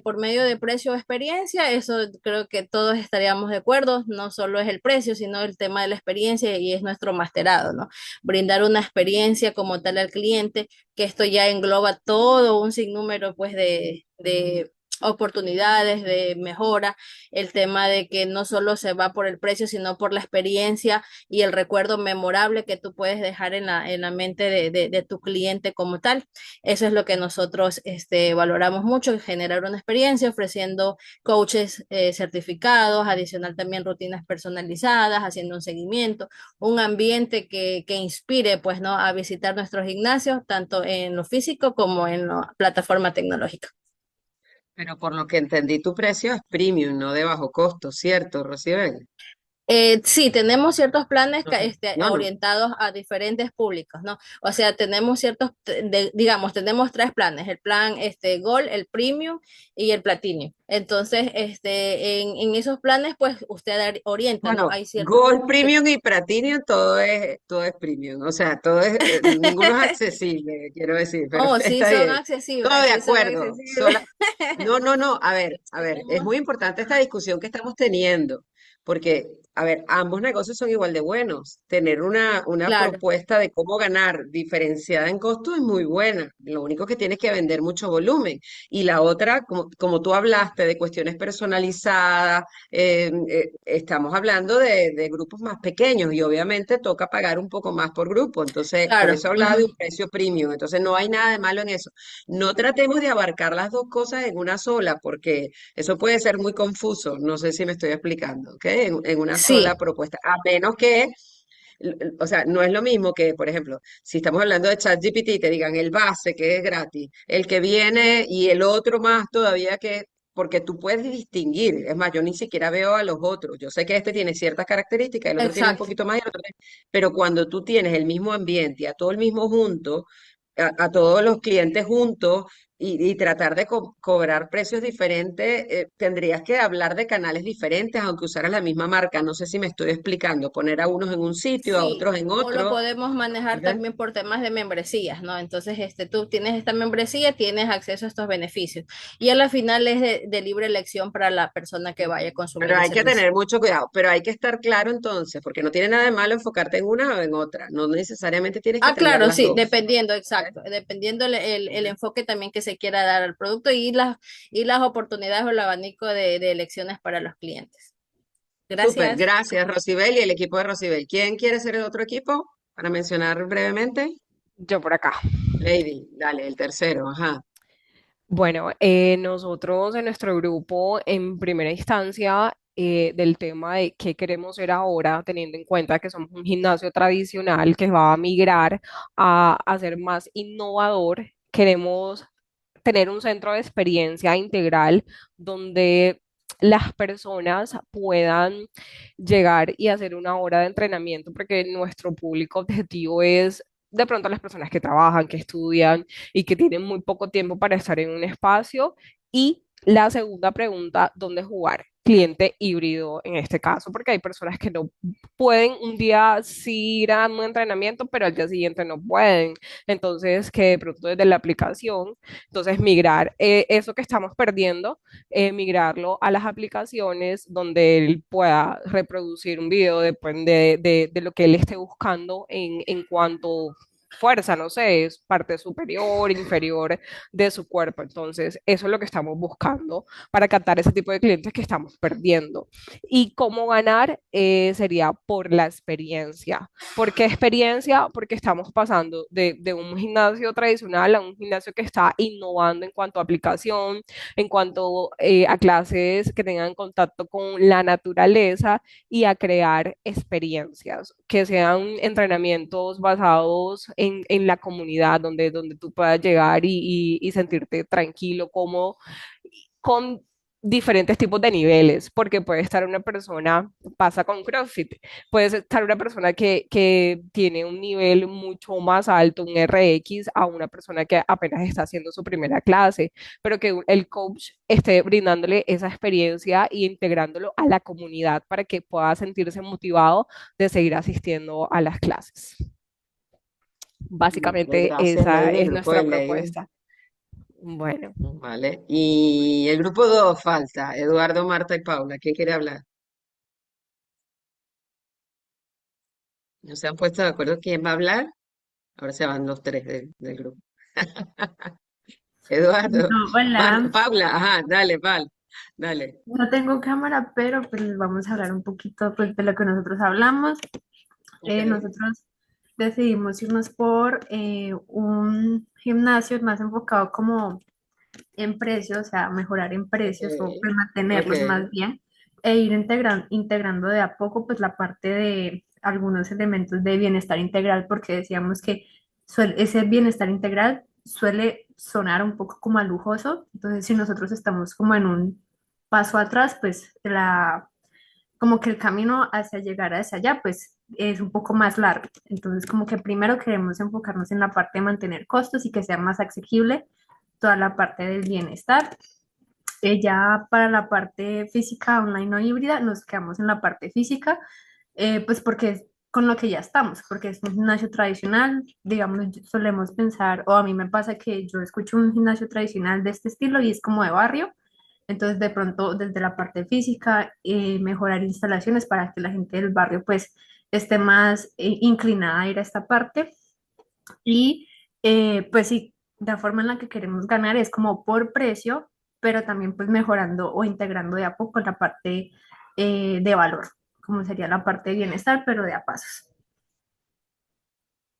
Por medio de precio o experiencia, eso creo que todos estaríamos de acuerdo, no solo es el precio, sino el tema de la experiencia y es nuestro masterado, ¿no? Brindar una experiencia como tal al cliente, que esto ya engloba todo un sinnúmero pues de oportunidades de mejora, el tema de que no solo se va por el precio, sino por la experiencia y el recuerdo memorable que tú puedes dejar en la mente de tu cliente como tal. Eso es lo que nosotros valoramos mucho, generar una experiencia ofreciendo coaches certificados, adicional también rutinas personalizadas, haciendo un seguimiento, un ambiente que inspire pues, ¿no? A visitar nuestros gimnasios, tanto en lo físico como en la plataforma tecnológica. Pero por lo que entendí, tu precio es premium, no de bajo costo, ¿cierto, Rosibel? Sí, tenemos ciertos planes No sé. No, no. orientados a diferentes públicos, ¿no? O sea, tenemos digamos, tenemos tres planes, el plan Gold, el Premium y el Platinum. Entonces, en esos planes, pues usted orienta, ¿no? Bueno, Hay ciertos Gold grupos que, Premium y Platinum, todo es premium. O sea, todo es, ninguno es accesible, quiero decir, pero oh, está bien. Todo de sí son acuerdo. accesibles. No, no, no. A ver, es Tenemos, muy importante esta discusión que estamos teniendo, porque, a ver, ambos negocios son igual de buenos. Tener una claro, propuesta de cómo ganar diferenciada en costo es muy buena. Lo único que tienes que vender mucho volumen. Y la otra, como tú hablaste de cuestiones personalizadas, estamos hablando de grupos más pequeños y obviamente toca pagar un poco más por grupo. Entonces, por claro. eso hablaba de un Ujú. precio premium. Entonces, no hay nada de malo en eso. No tratemos de abarcar las dos cosas en una sola, porque eso puede ser muy confuso. No sé si me estoy explicando, ¿ok? En una sola Sí, propuesta. A menos que, o sea, no es lo mismo que, por ejemplo, si estamos hablando de ChatGPT, te digan el base, que es gratis, el que viene y el otro más todavía que... Porque tú puedes distinguir, es más, yo ni siquiera veo a los otros. Yo sé que este tiene ciertas características, el otro tiene un exacto. poquito más y el otro pero cuando tú tienes el mismo ambiente, y a todo el mismo junto, a todos los clientes juntos y tratar de cobrar precios diferentes, tendrías que hablar de canales diferentes, aunque usaras la misma marca. No sé si me estoy explicando, poner a unos en un sitio, a Sí, otros en o lo otro. podemos manejar ¿Ok? también por temas de membresías, ¿no? Entonces, tú tienes esta membresía, tienes acceso a estos beneficios. Y a la final es de libre elección para la persona que vaya a consumir Pero el hay que servicio. tener mucho cuidado, pero hay que estar claro entonces, porque no tiene nada de malo enfocarte en una o en otra. No necesariamente tienes que Ah, atender claro, las sí, dos. dependiendo, ¿Ok? exacto, dependiendo el ¿Ok? enfoque también que se quiera dar al producto y las oportunidades o el abanico de elecciones para los clientes. Súper, Gracias. gracias, Rosibel y el equipo de Rosibel. ¿Quién quiere ser el otro equipo? Para mencionar brevemente. Yo por acá. Lady, dale, el tercero, ajá. Bueno, nosotros en nuestro grupo, en primera instancia, del tema de qué queremos ser ahora, teniendo en cuenta que somos un gimnasio tradicional que va a migrar a ser más innovador, queremos tener un centro de experiencia integral donde las personas puedan llegar y hacer una hora de entrenamiento, porque nuestro público objetivo es de pronto las personas que trabajan, que estudian y que tienen muy poco tiempo para estar en un espacio. Y la segunda pregunta, ¿dónde jugar? Cliente híbrido en este caso, porque hay personas que no pueden un día sí ir a un entrenamiento, pero al día siguiente no pueden. Entonces, que de pronto desde la aplicación, entonces migrar eso que estamos perdiendo, migrarlo a las aplicaciones donde él pueda reproducir un video, depende de lo que él esté buscando en cuanto fuerza, no sé, es parte superior, inferior de su cuerpo. Entonces, eso es lo que estamos buscando para captar ese tipo de clientes que estamos perdiendo. Y cómo ganar sería por la experiencia. ¿Por qué experiencia? Porque estamos pasando de un gimnasio tradicional a un gimnasio que está innovando en cuanto a aplicación, en cuanto a clases que tengan contacto con la naturaleza y a crear experiencias, que sean entrenamientos basados en la comunidad, donde tú puedas llegar y sentirte tranquilo, cómodo, con diferentes tipos de niveles, porque puede estar una persona, pasa con CrossFit, puede estar una persona que tiene un nivel mucho más alto, un RX, a una persona que apenas está haciendo su primera clase, pero que el coach esté brindándole esa experiencia y integrándolo a la comunidad para que pueda sentirse motivado de seguir asistiendo a las clases. Vale, Básicamente gracias, esa Lady, es grupo nuestra de Lady. propuesta. Bueno. Vale. Y el grupo 2 falta, Eduardo, Marta y Paula. ¿Quién quiere hablar? ¿No se han puesto de acuerdo quién va a hablar? Ahora se van los tres del grupo. Eduardo, No, hola, Paula, ajá, dale, dale. no tengo cámara, pero pues les vamos a hablar un poquito pues, de lo que nosotros hablamos. Ok. Nosotros decidimos irnos por un gimnasio más enfocado como en precios, o sea, mejorar en precios o Ok, pues, ok. mantenerlos más bien, e ir integrando de a poco pues la parte de algunos elementos de bienestar integral, porque decíamos que ese bienestar integral suele sonar un poco como a lujoso, entonces si nosotros estamos como en un paso atrás, pues como que el camino hacia llegar hacia allá, pues es un poco más largo. Entonces, como que primero queremos enfocarnos en la parte de mantener costos y que sea más asequible toda la parte del bienestar. Ya para la parte física, online o híbrida, nos quedamos en la parte física, pues porque es con lo que ya estamos, porque es un gimnasio tradicional, digamos, solemos pensar, o a mí me pasa que yo escucho un gimnasio tradicional de este estilo y es como de barrio, entonces de pronto desde la parte física, mejorar instalaciones para que la gente del barrio pues esté más inclinada a ir a esta parte y pues sí, la forma en la que queremos ganar es como por precio, pero también pues mejorando o integrando de a poco la parte de valor, como sería la parte de bienestar, pero de a pasos.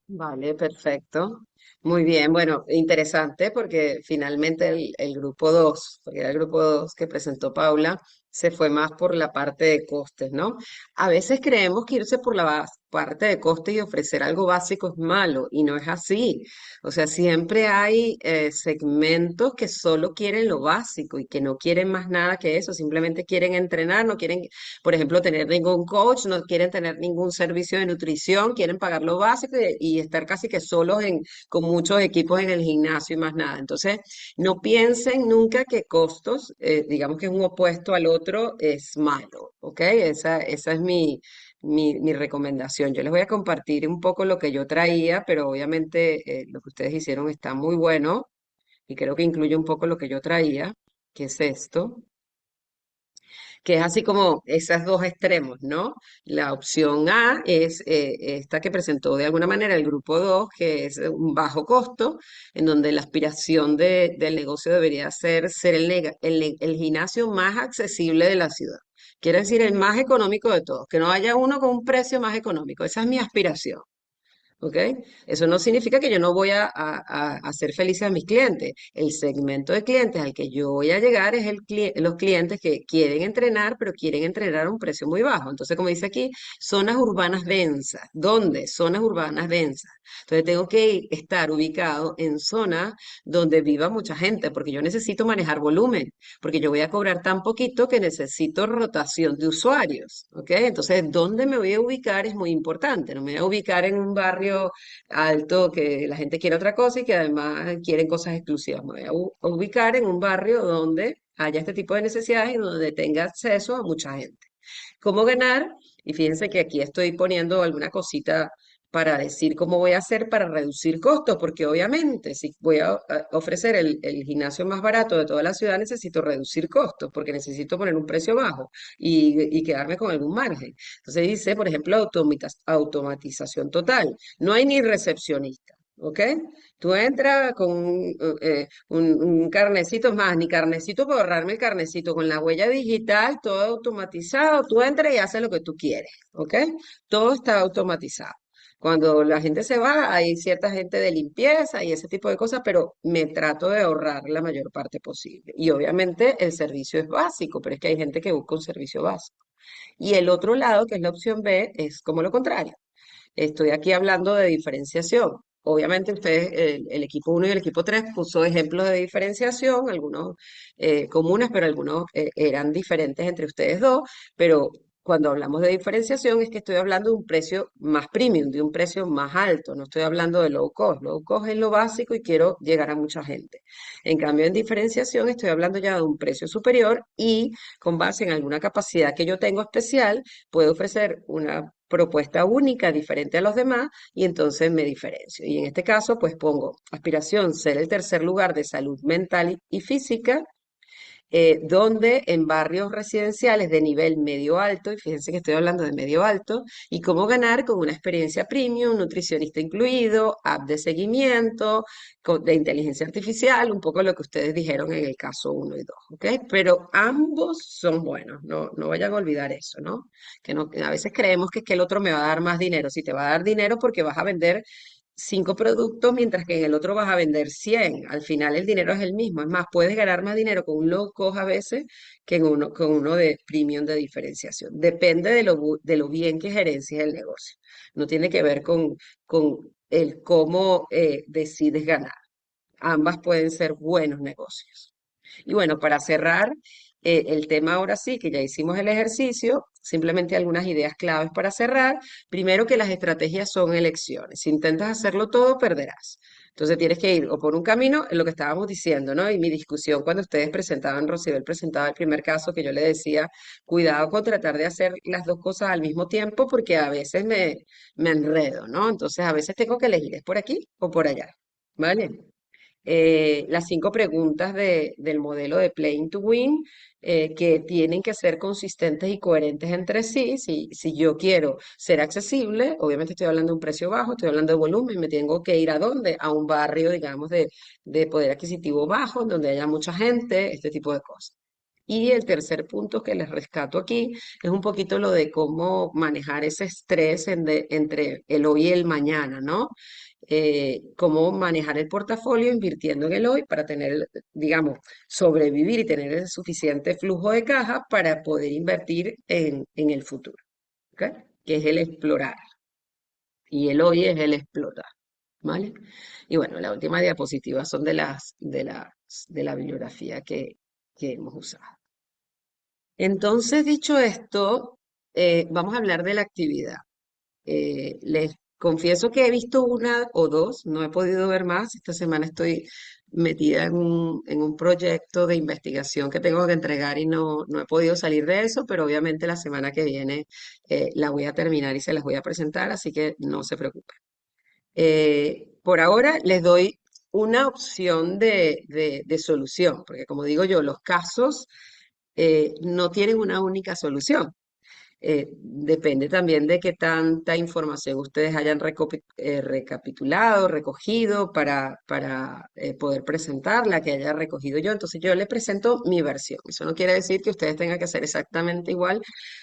Vale, perfecto. Muy bien, bueno, interesante porque finalmente el grupo 2, porque era el grupo 2 que presentó Paula, se fue más por la parte de costes, ¿no? A veces creemos que irse por la parte de costes y ofrecer algo básico es malo y no es así. O sea, siempre hay segmentos que solo quieren lo básico y que no quieren más nada que eso, simplemente quieren entrenar, no quieren, por ejemplo, tener ningún coach, no quieren tener ningún servicio de nutrición, quieren pagar lo básico y estar casi que solos con muchos equipos en el gimnasio y más nada. Entonces, no piensen nunca que costos, digamos que es un opuesto al otro, es malo, ¿ok? Esa es mi recomendación. Yo les voy a compartir un poco lo que yo traía, pero obviamente lo que ustedes hicieron está muy bueno y creo que incluye un poco lo que yo traía, que es esto, que es así como esos dos extremos, ¿no? La opción A es esta que presentó de alguna manera el grupo 2, que es un bajo costo, en donde la aspiración del negocio debería ser el gimnasio más accesible de la ciudad. Quiere decir el más económico de todos, que no haya uno con un precio más económico. Esa es mi aspiración. ¿Ok? Eso no significa que yo no voy a hacer felices a mis clientes. El segmento de clientes al que yo voy a llegar es los clientes que quieren entrenar, pero quieren entrenar a un precio muy bajo. Entonces, como dice aquí, zonas urbanas densas. ¿Dónde? Zonas urbanas densas. Entonces, tengo que estar ubicado en zonas donde viva mucha gente, porque yo necesito manejar volumen, porque yo voy a cobrar tan poquito que necesito rotación de usuarios. ¿Ok? Entonces, ¿dónde me voy a ubicar? Es muy importante. No me voy a ubicar en un barrio alto que la gente quiere otra cosa y que además quieren cosas exclusivas. Me voy a ubicar en un barrio donde haya este tipo de necesidades y donde tenga acceso a mucha gente. ¿Cómo ganar? Y fíjense que aquí estoy poniendo alguna cosita para decir cómo voy a hacer para reducir costos, porque obviamente si voy a ofrecer el gimnasio más barato de toda la ciudad, necesito reducir costos, porque necesito poner un precio bajo y quedarme con algún margen. Entonces dice, por ejemplo, automatización total. No hay ni recepcionista. ¿Ok? Tú entras con un carnecito más, ni carnecito para ahorrarme el carnecito, con la huella digital, todo automatizado, tú entras y haces lo que tú quieres, ¿ok? Todo está automatizado. Cuando la gente se va, hay cierta gente de limpieza y ese tipo de cosas, pero me trato de ahorrar la mayor parte posible. Y obviamente el servicio es básico, pero es que hay gente que busca un servicio básico. Y el otro lado, que es la opción B, es como lo contrario. Estoy aquí hablando de diferenciación. Obviamente ustedes, el equipo 1 y el equipo 3 puso ejemplos de diferenciación, algunos comunes, pero algunos eran diferentes entre ustedes dos, pero cuando hablamos de diferenciación es que estoy hablando de un precio más premium, de un precio más alto, no estoy hablando de low cost. Low cost es lo básico y quiero llegar a mucha gente. En cambio, en diferenciación estoy hablando ya de un precio superior y con base en alguna capacidad que yo tengo especial, puedo ofrecer una propuesta única, diferente a los demás, y entonces me diferencio. Y en este caso, pues pongo aspiración, ser el tercer lugar de salud mental y física, donde en barrios residenciales de nivel medio alto, y fíjense que estoy hablando de medio alto, y cómo ganar con una experiencia premium, nutricionista incluido, app de seguimiento, de inteligencia artificial, un poco lo que ustedes dijeron en el caso 1 y 2, ¿ok? Pero ambos son buenos, no vayan a olvidar eso, ¿no? Que a veces creemos que es que el otro me va a dar más dinero. Si te va a dar dinero porque vas a vender 5 productos, mientras que en el otro vas a vender 100. Al final el dinero es el mismo. Es más, puedes ganar más dinero con un low cost a veces que con uno de premium de diferenciación. Depende de lo bien que gerencies el negocio. No tiene que ver con el cómo decides ganar. Ambas pueden ser buenos negocios. Y bueno, para cerrar el tema ahora sí, que ya hicimos el ejercicio, simplemente algunas ideas claves para cerrar. Primero, que las estrategias son elecciones. Si intentas hacerlo todo, perderás. Entonces tienes que ir o por un camino, en lo que estábamos diciendo, ¿no? Y mi discusión cuando ustedes presentaban, Rocibel presentaba el primer caso, que yo le decía, cuidado con tratar de hacer las dos cosas al mismo tiempo, porque a veces me enredo, ¿no? Entonces a veces tengo que elegir, ¿es por aquí o por allá? ¿Vale? Las 5 preguntas del modelo de Playing to Win, que tienen que ser consistentes y coherentes entre sí. Si yo quiero ser accesible, obviamente estoy hablando de un precio bajo, estoy hablando de volumen, me tengo que ir ¿a dónde? A un barrio, digamos, de poder adquisitivo bajo, donde haya mucha gente, este tipo de cosas. Y el tercer punto que les rescato aquí es un poquito lo de cómo manejar ese estrés entre el hoy y el mañana, ¿no? Cómo manejar el portafolio invirtiendo en el hoy para tener, digamos, sobrevivir y tener el suficiente flujo de caja para poder invertir en el futuro, ¿ok? Que es el explorar y el hoy es el explotar, ¿vale? Y bueno, la última diapositiva son de la bibliografía que hemos usado. Entonces, dicho esto, vamos a hablar de la actividad. Les confieso que he visto una o dos, no he podido ver más. Esta semana estoy metida en un proyecto de investigación que tengo que entregar y no he podido salir de eso, pero obviamente la semana que viene la voy a terminar y se las voy a presentar, así que no se preocupen. Por ahora les doy una opción de solución, porque como digo yo, los casos no tienen una única solución. Depende también de qué tanta información ustedes hayan recapitulado, recogido para poder presentarla, que haya recogido yo. Entonces yo le presento mi versión. Eso no quiere decir que ustedes tengan que hacer exactamente igual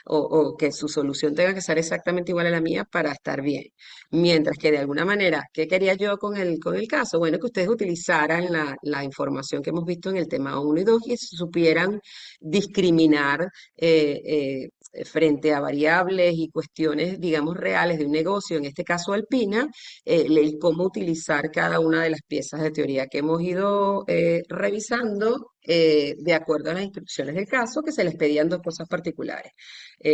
o que su solución tenga que ser exactamente igual a la mía para estar bien. Mientras que de alguna manera, ¿qué quería yo con el caso? Bueno, que ustedes utilizaran la información que hemos visto en el tema uno y 2 y supieran discriminar frente a variables y cuestiones, digamos, reales de un negocio, en este caso Alpina, cómo utilizar cada una de las piezas de teoría que hemos ido revisando de acuerdo a las instrucciones del caso, que se les pedían dos cosas particulares.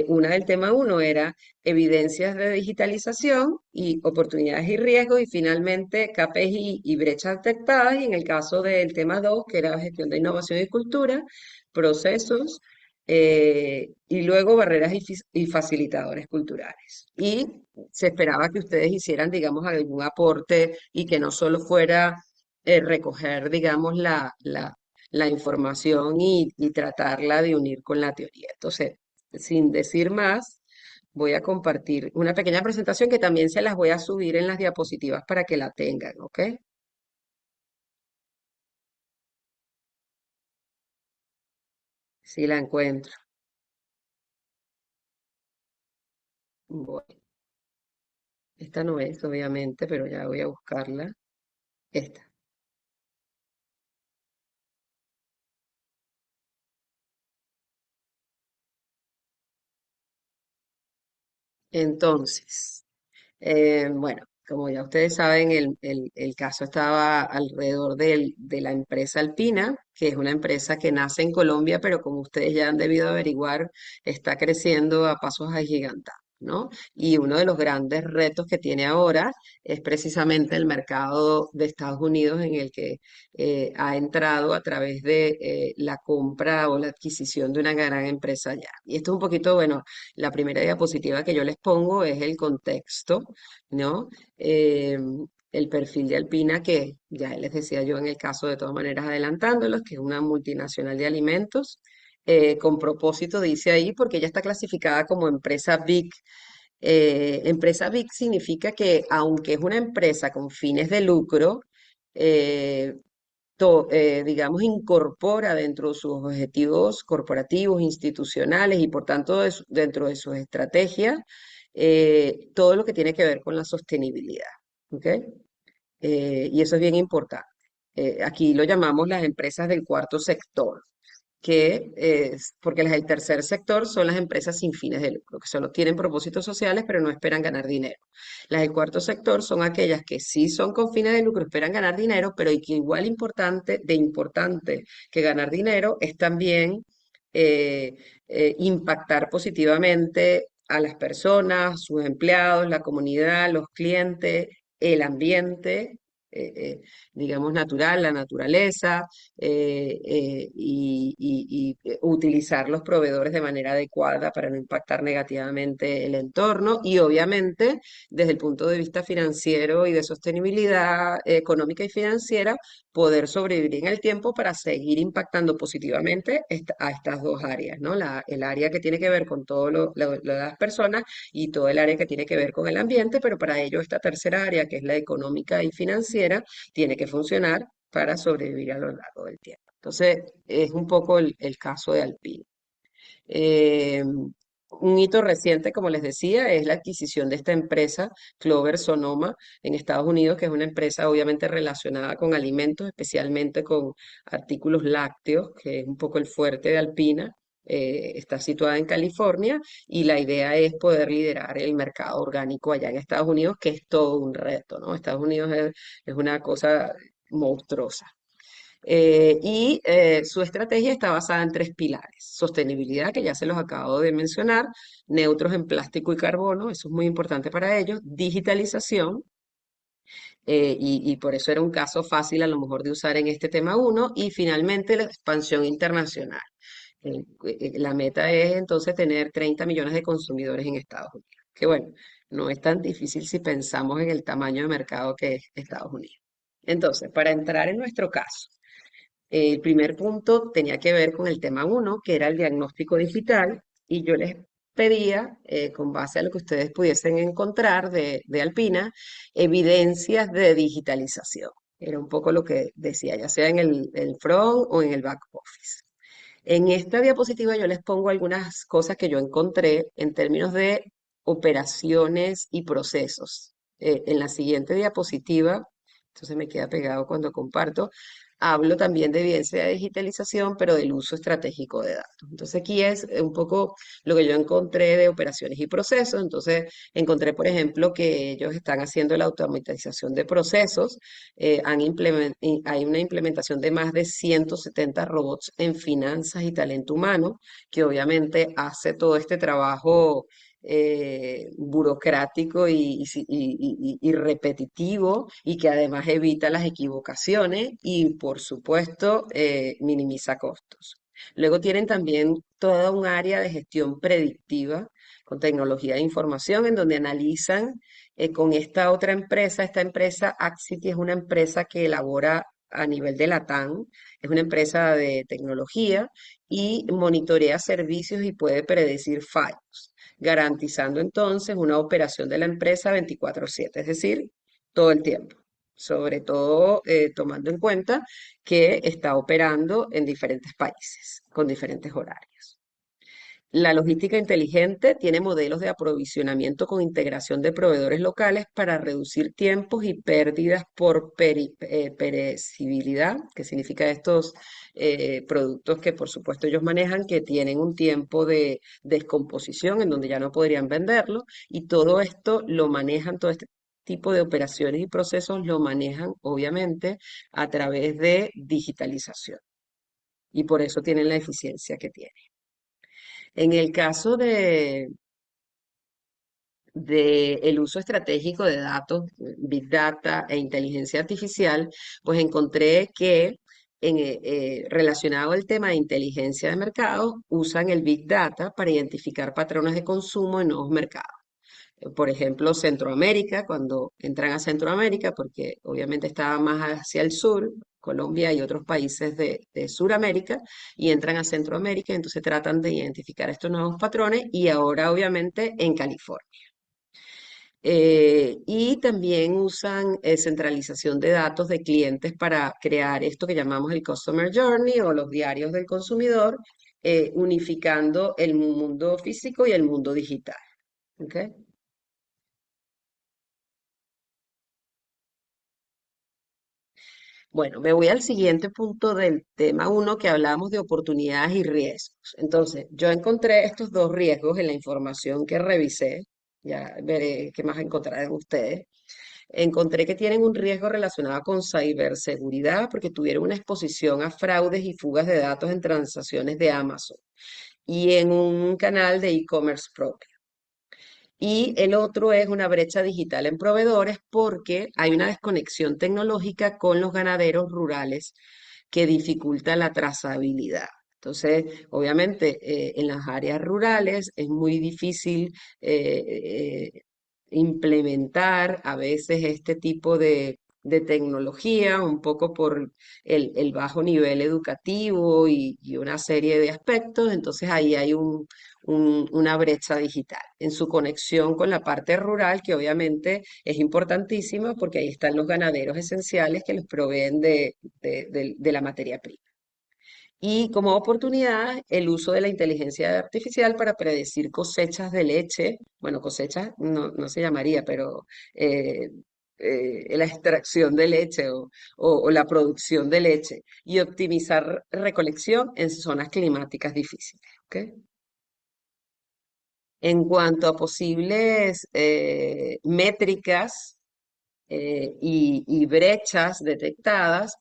Una del tema uno era evidencias de digitalización y oportunidades y riesgos, y finalmente KPIs y brechas detectadas, y en el caso del tema 2, que era gestión de innovación y cultura, procesos, y luego barreras y facilitadores culturales. Y se esperaba que ustedes hicieran, digamos, algún aporte y que no solo fuera recoger, digamos, la información y tratarla de unir con la teoría. Entonces, sin decir más, voy a compartir una pequeña presentación que también se las voy a subir en las diapositivas para que la tengan, ¿ok? Si la encuentro. Bueno, esta no es, obviamente, pero ya voy a buscarla. Esta. Entonces, bueno, como ya ustedes saben, el caso estaba alrededor de la empresa Alpina, que es una empresa que nace en Colombia, pero como ustedes ya han debido averiguar, está creciendo a pasos agigantados, ¿no? Y uno de los grandes retos que tiene ahora es precisamente el mercado de Estados Unidos en el que ha entrado a través de la compra o la adquisición de una gran empresa allá. Y esto es un poquito, bueno, la primera diapositiva que yo les pongo es el contexto, ¿no? Eh, el perfil de Alpina, que ya les decía yo en el caso de todas maneras adelantándolos, que es una multinacional de alimentos, con propósito dice ahí, porque ella está clasificada como empresa Big. Empresa Big significa que aunque es una empresa con fines de lucro, eh, digamos, incorpora dentro de sus objetivos corporativos, institucionales y por tanto dentro de sus estrategias todo lo que tiene que ver con la sostenibilidad. ¿Ok? Y eso es bien importante. Aquí lo llamamos las empresas del cuarto sector, porque las del tercer sector son las empresas sin fines de lucro, que solo tienen propósitos sociales, pero no esperan ganar dinero. Las del cuarto sector son aquellas que sí son con fines de lucro, esperan ganar dinero, pero y que igual importante que ganar dinero es también eh, impactar positivamente a las personas, sus empleados, la comunidad, los clientes, el ambiente, eh, eh, digamos, natural, la naturaleza, y utilizar los proveedores de manera adecuada para no impactar negativamente el entorno y obviamente desde el punto de vista financiero y de sostenibilidad económica y financiera, poder sobrevivir en el tiempo para seguir impactando positivamente a estas dos áreas, ¿no? El área que tiene que ver con todo lo de las personas y todo el área que tiene que ver con el ambiente, pero para ello esta tercera área, que es la económica y financiera, tiene que funcionar para sobrevivir a lo largo del tiempo. Entonces, es un poco el caso de Alpine. Eh, un hito reciente, como les decía, es la adquisición de esta empresa, Clover Sonoma, en Estados Unidos, que es una empresa obviamente relacionada con alimentos, especialmente con artículos lácteos, que es un poco el fuerte de Alpina. Está situada en California y la idea es poder liderar el mercado orgánico allá en Estados Unidos, que es todo un reto, ¿no? Estados Unidos es una cosa monstruosa. Su estrategia está basada en tres pilares. Sostenibilidad, que ya se los acabo de mencionar, neutros en plástico y carbono, eso es muy importante para ellos, digitalización, y por eso era un caso fácil a lo mejor de usar en este tema uno, y finalmente la expansión internacional. La meta es entonces tener 30 millones de consumidores en Estados Unidos, que bueno, no es tan difícil si pensamos en el tamaño de mercado que es Estados Unidos. Entonces, para entrar en nuestro caso, el primer punto tenía que ver con el tema uno, que era el diagnóstico digital, y yo les pedía, con base a lo que ustedes pudiesen encontrar de Alpina, evidencias de digitalización. Era un poco lo que decía, ya sea en el front o en el back office. En esta diapositiva yo les pongo algunas cosas que yo encontré en términos de operaciones y procesos. En la siguiente diapositiva, entonces me queda pegado cuando comparto, hablo también de evidencia de digitalización, pero del uso estratégico de datos. Entonces aquí es un poco lo que yo encontré de operaciones y procesos. Entonces encontré, por ejemplo, que ellos están haciendo la automatización de procesos. Hay una implementación de más de 170 robots en finanzas y talento humano, que obviamente hace todo este trabajo burocrático y repetitivo y que además evita las equivocaciones y por supuesto minimiza costos. Luego tienen también toda un área de gestión predictiva con tecnología de información en donde analizan con esta otra empresa. Esta empresa Axity es una empresa que elabora a nivel de Latam, es una empresa de tecnología y monitorea servicios y puede predecir fallos, garantizando entonces una operación de la empresa 24/7, es decir, todo el tiempo. Sobre todo tomando en cuenta que está operando en diferentes países, con diferentes horarios. La logística inteligente tiene modelos de aprovisionamiento con integración de proveedores locales para reducir tiempos y pérdidas por perecibilidad, que significa estos productos que por supuesto ellos manejan, que tienen un tiempo de descomposición en donde ya no podrían venderlo, y todo esto lo manejan, todo este tipo de operaciones y procesos lo manejan obviamente a través de digitalización, y por eso tienen la eficiencia que tienen. En el caso de el uso estratégico de datos, Big Data e inteligencia artificial, pues encontré que relacionado al tema de inteligencia de mercado, usan el Big Data para identificar patrones de consumo en nuevos mercados. Por ejemplo, Centroamérica, cuando entran a Centroamérica, porque obviamente estaba más hacia el sur, Colombia y otros países de Suramérica, y entran a Centroamérica, entonces tratan de identificar estos nuevos patrones y ahora obviamente en California. Y también usan centralización de datos de clientes para crear esto que llamamos el Customer Journey o los diarios del consumidor, unificando el mundo físico y el mundo digital. ¿Ok? Bueno, me voy al siguiente punto del tema uno que hablamos de oportunidades y riesgos. Entonces, yo encontré estos dos riesgos en la información que revisé. Ya veré qué más encontrarán ustedes. Encontré que tienen un riesgo relacionado con ciberseguridad porque tuvieron una exposición a fraudes y fugas de datos en transacciones de Amazon y en un canal de e-commerce propio. Y el otro es una brecha digital en proveedores porque hay una desconexión tecnológica con los ganaderos rurales que dificulta la trazabilidad. Entonces, obviamente, en las áreas rurales es muy difícil implementar a veces este tipo de tecnología, un poco por el bajo nivel educativo y una serie de aspectos. Entonces, ahí hay una brecha digital en su conexión con la parte rural, que obviamente es importantísima porque ahí están los ganaderos esenciales que les proveen de la materia prima. Y como oportunidad, el uso de la inteligencia artificial para predecir cosechas de leche, bueno, cosechas no se llamaría, pero eh, la extracción de leche o la producción de leche y optimizar recolección en zonas climáticas difíciles. ¿Ok? En cuanto a posibles métricas y brechas detectadas,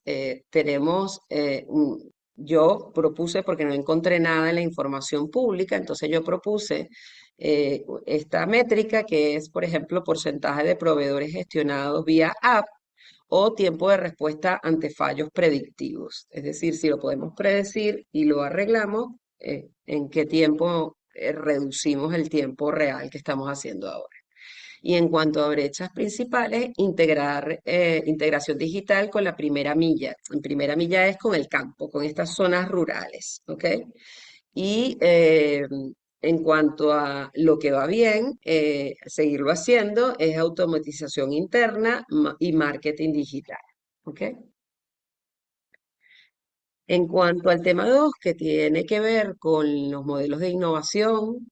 yo propuse, porque no encontré nada en la información pública, entonces yo propuse esta métrica que es, por ejemplo, porcentaje de proveedores gestionados vía app o tiempo de respuesta ante fallos predictivos. Es decir, si lo podemos predecir y lo arreglamos, en qué tiempo reducimos el tiempo real que estamos haciendo ahora. Y en cuanto a brechas principales, integración digital con la primera milla. En primera milla es con el campo, con estas zonas rurales, ¿ok? Y En cuanto a lo que va bien, seguirlo haciendo es automatización interna y marketing digital. ¿Ok? En cuanto al tema 2, que tiene que ver con los modelos de innovación,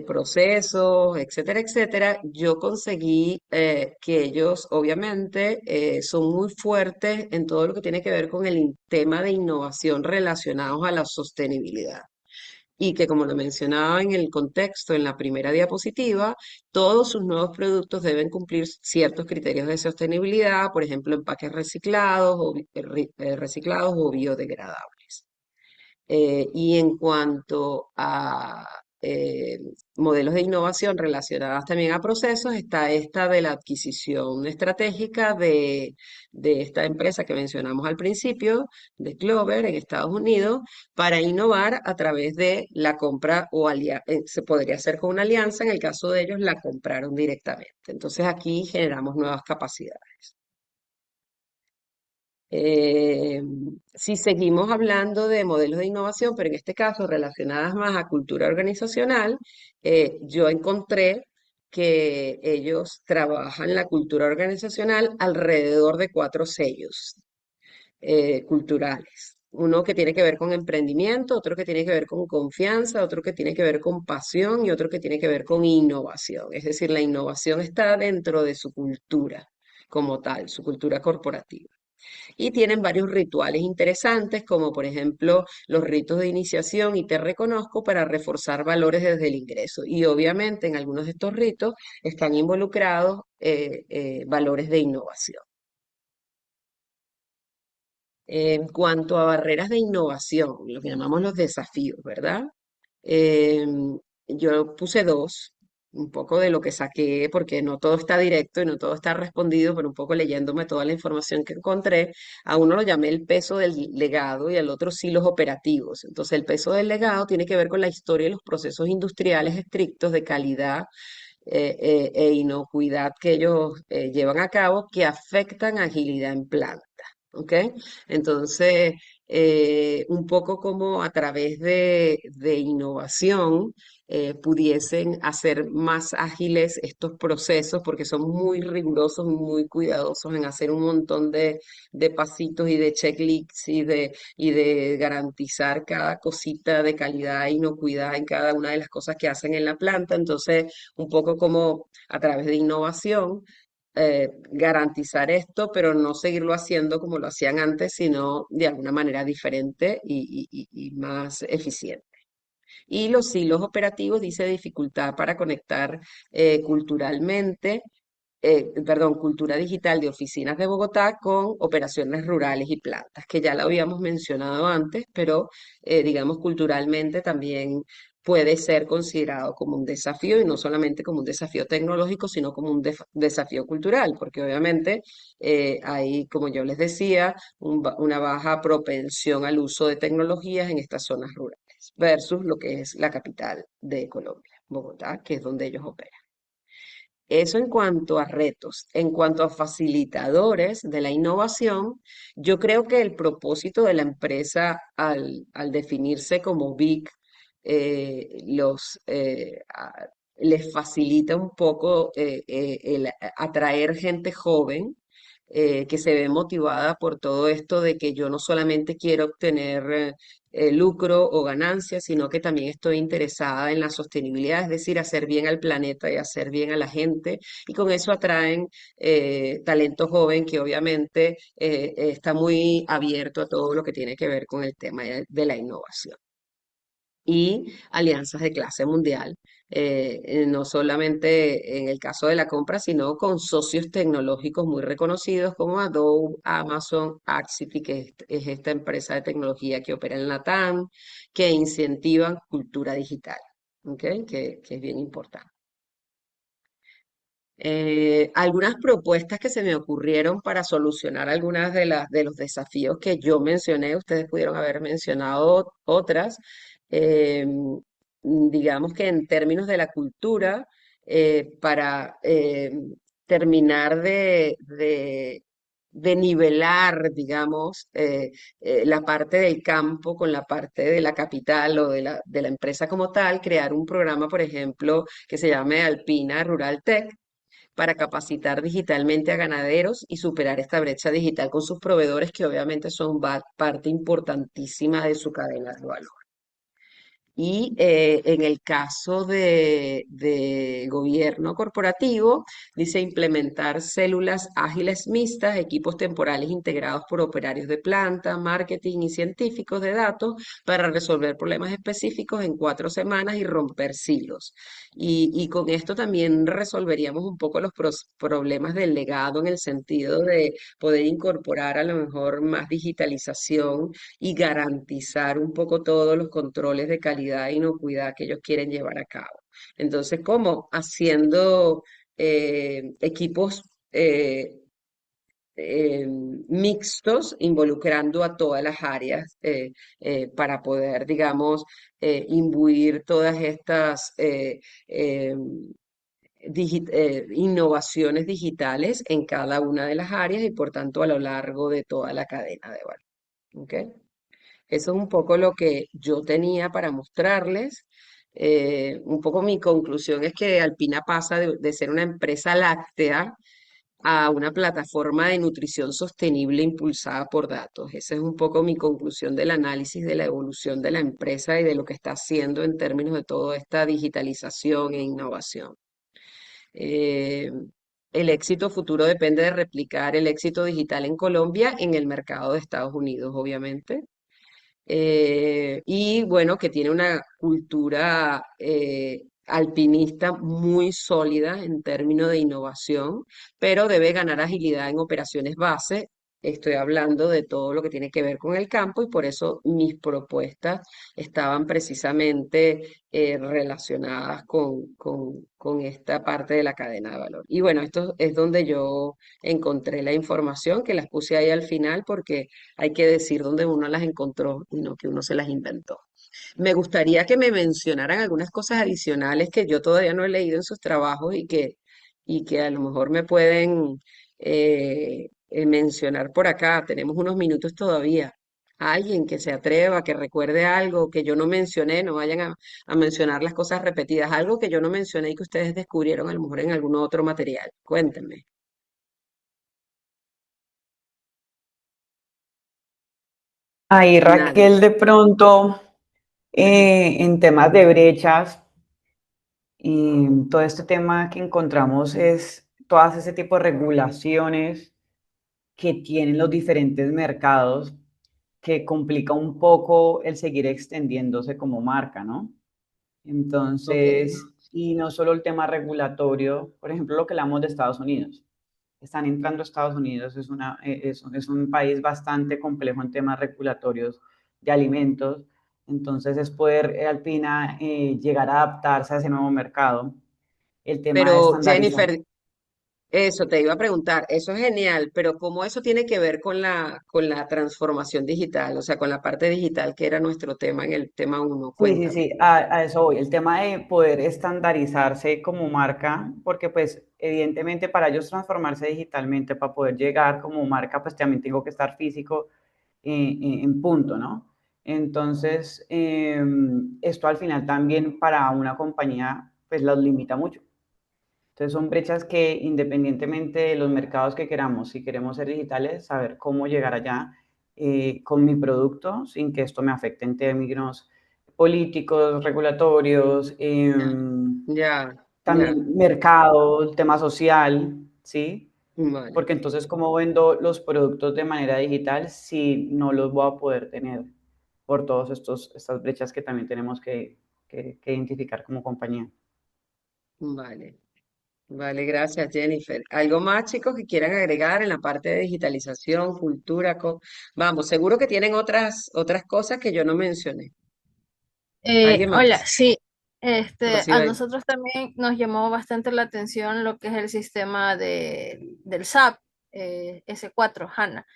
procesos, etcétera, etcétera, yo conseguí que ellos obviamente son muy fuertes en todo lo que tiene que ver con el tema de innovación relacionados a la sostenibilidad y que, como lo mencionaba en el contexto, en la primera diapositiva, todos sus nuevos productos deben cumplir ciertos criterios de sostenibilidad, por ejemplo, empaques reciclados reciclados o biodegradables. Y en cuanto a eh, modelos de innovación relacionadas también a procesos, está esta de la adquisición estratégica de esta empresa que mencionamos al principio, de Clover en Estados Unidos, para innovar a través de la compra o se podría hacer con una alianza, en el caso de ellos la compraron directamente. Entonces aquí generamos nuevas capacidades. Eh, si seguimos hablando de modelos de innovación, pero en este caso relacionadas más a cultura organizacional, yo encontré que ellos trabajan la cultura organizacional alrededor de 4 sellos culturales. Uno que tiene que ver con emprendimiento, otro que tiene que ver con confianza, otro que tiene que ver con pasión y otro que tiene que ver con innovación. Es decir, la innovación está dentro de su cultura como tal, su cultura corporativa. Y tienen varios rituales interesantes, como por ejemplo los ritos de iniciación y te reconozco para reforzar valores desde el ingreso. Y obviamente en algunos de estos ritos están involucrados valores de innovación. En cuanto a barreras de innovación, lo que llamamos los desafíos, ¿verdad? Em, yo puse dos, un poco de lo que saqué, porque no todo está directo y no todo está respondido, pero un poco leyéndome toda la información que encontré, a uno lo llamé el peso del legado y al otro sí los operativos. Entonces, el peso del legado tiene que ver con la historia y los procesos industriales estrictos de calidad e inocuidad que ellos llevan a cabo que afectan agilidad en planta. ¿Ok? Entonces, un poco como a través de innovación pudiesen hacer más ágiles estos procesos porque son muy rigurosos, muy cuidadosos en hacer un montón de pasitos y de checklists y de garantizar cada cosita de calidad e inocuidad en cada una de las cosas que hacen en la planta. Entonces, un poco como a través de innovación garantizar esto, pero no seguirlo haciendo como lo hacían antes, sino de alguna manera diferente y más eficiente. Y los hilos operativos dice dificultad para conectar culturalmente, perdón, cultura digital de oficinas de Bogotá con operaciones rurales y plantas, que ya lo habíamos mencionado antes, pero digamos culturalmente también puede ser considerado como un desafío y no solamente como un desafío tecnológico, sino como un desafío cultural, porque obviamente hay, como yo les decía, una baja propensión al uso de tecnologías en estas zonas rurales versus lo que es la capital de Colombia, Bogotá, que es donde ellos operan. Eso en cuanto a retos. En cuanto a facilitadores de la innovación, yo creo que el propósito de la empresa al definirse como BIC les facilita un poco el atraer gente joven que se ve motivada por todo esto de que yo no solamente quiero obtener lucro o ganancias, sino que también estoy interesada en la sostenibilidad, es decir, hacer bien al planeta y hacer bien a la gente. Y con eso atraen talento joven que obviamente está muy abierto a todo lo que tiene que ver con el tema de la innovación y alianzas de clase mundial, no solamente en el caso de la compra, sino con socios tecnológicos muy reconocidos como Adobe, Amazon, Axity, que es esta empresa de tecnología que opera en Latam, que incentivan cultura digital, ¿ok? Que es bien importante. Algunas propuestas que se me ocurrieron para solucionar algunas de los desafíos que yo mencioné, ustedes pudieron haber mencionado otras. Digamos que en términos de la cultura, para terminar de nivelar, digamos, la parte del campo con la parte de la capital o de la empresa como tal, crear un programa, por ejemplo, que se llame Alpina Rural Tech para capacitar digitalmente a ganaderos y superar esta brecha digital con sus proveedores, que obviamente son parte importantísima de su cadena de valor. Y en el caso de gobierno corporativo, dice implementar células ágiles mixtas, equipos temporales integrados por operarios de planta, marketing y científicos de datos para resolver problemas específicos en 4 semanas y romper silos. Y con esto también resolveríamos un poco los problemas del legado en el sentido de poder incorporar a lo mejor más digitalización y garantizar un poco todos los controles de calidad e inocuidad que ellos quieren llevar a cabo. Entonces, ¿cómo? Haciendo equipos mixtos, involucrando a todas las áreas para poder, digamos, imbuir todas estas innovaciones digitales en cada una de las áreas y por tanto a lo largo de toda la cadena de valor. ¿Ok? Eso es un poco lo que yo tenía para mostrarles. Un poco mi conclusión es que Alpina pasa de ser una empresa láctea a una plataforma de nutrición sostenible impulsada por datos. Esa es un poco mi conclusión del análisis de la evolución de la empresa y de lo que está haciendo en términos de toda esta digitalización e innovación. Eh, el éxito futuro depende de replicar el éxito digital en Colombia en el mercado de Estados Unidos, obviamente. Y bueno, que tiene una cultura alpinista muy sólida en términos de innovación, pero debe ganar agilidad en operaciones base. Estoy hablando de todo lo que tiene que ver con el campo y por eso mis propuestas estaban precisamente relacionadas con esta parte de la cadena de valor. Y bueno, esto es donde yo encontré la información, que las puse ahí al final porque hay que decir dónde uno las encontró y no que uno se las inventó. Me gustaría que me mencionaran algunas cosas adicionales que yo todavía no he leído en sus trabajos y que a lo mejor me pueden mencionar por acá. Tenemos unos minutos todavía. Alguien que se atreva, que recuerde algo que yo no mencioné, no vayan a mencionar las cosas repetidas, algo que yo no mencioné y que ustedes descubrieron a lo mejor en algún otro material. Cuéntenme. Ahí Nadie. Raquel, de pronto, en temas de brechas, y todo este tema que encontramos es todas ese tipo de regulaciones que tienen los diferentes mercados que complica un poco el seguir extendiéndose como marca, ¿no? Ok. Entonces, y no solo el tema regulatorio, por ejemplo, lo que hablamos de Estados Unidos. Están entrando a Estados Unidos, es un país bastante complejo en temas regulatorios de alimentos, entonces es poder Alpina llegar a adaptarse a ese nuevo mercado. El tema de Pero estandarizar. Jennifer, eso te iba a preguntar, eso es genial, pero ¿cómo eso tiene que ver con la transformación digital, o sea, con la parte digital que era nuestro tema en el tema uno? Sí, sí, Cuéntame. sí, a eso voy. El tema de poder estandarizarse como marca, porque pues evidentemente para ellos transformarse digitalmente, para poder llegar como marca, pues también tengo que estar físico en punto, ¿no? Entonces, esto al final también para una compañía, pues los limita mucho. Entonces son brechas que independientemente de los mercados que queramos, si queremos ser digitales, saber cómo llegar allá con mi producto sin que esto me afecte en términos políticos, regulatorios, Ya, ya, ya. también mercado, el tema social, ¿sí? Vale, Porque entonces, ¿cómo vendo los productos de manera digital si no los voy a poder tener por todas estas brechas que también tenemos que identificar como compañía? vale, vale, gracias, Jennifer. ¿Algo más, chicos, que quieran agregar en la parte de digitalización, cultura? Vamos, seguro que tienen otras cosas que yo no mencioné. ¿Alguien Hola, más? sí, a Rocío. nosotros también nos llamó bastante la atención lo que es el sistema del SAP, S4 HANA.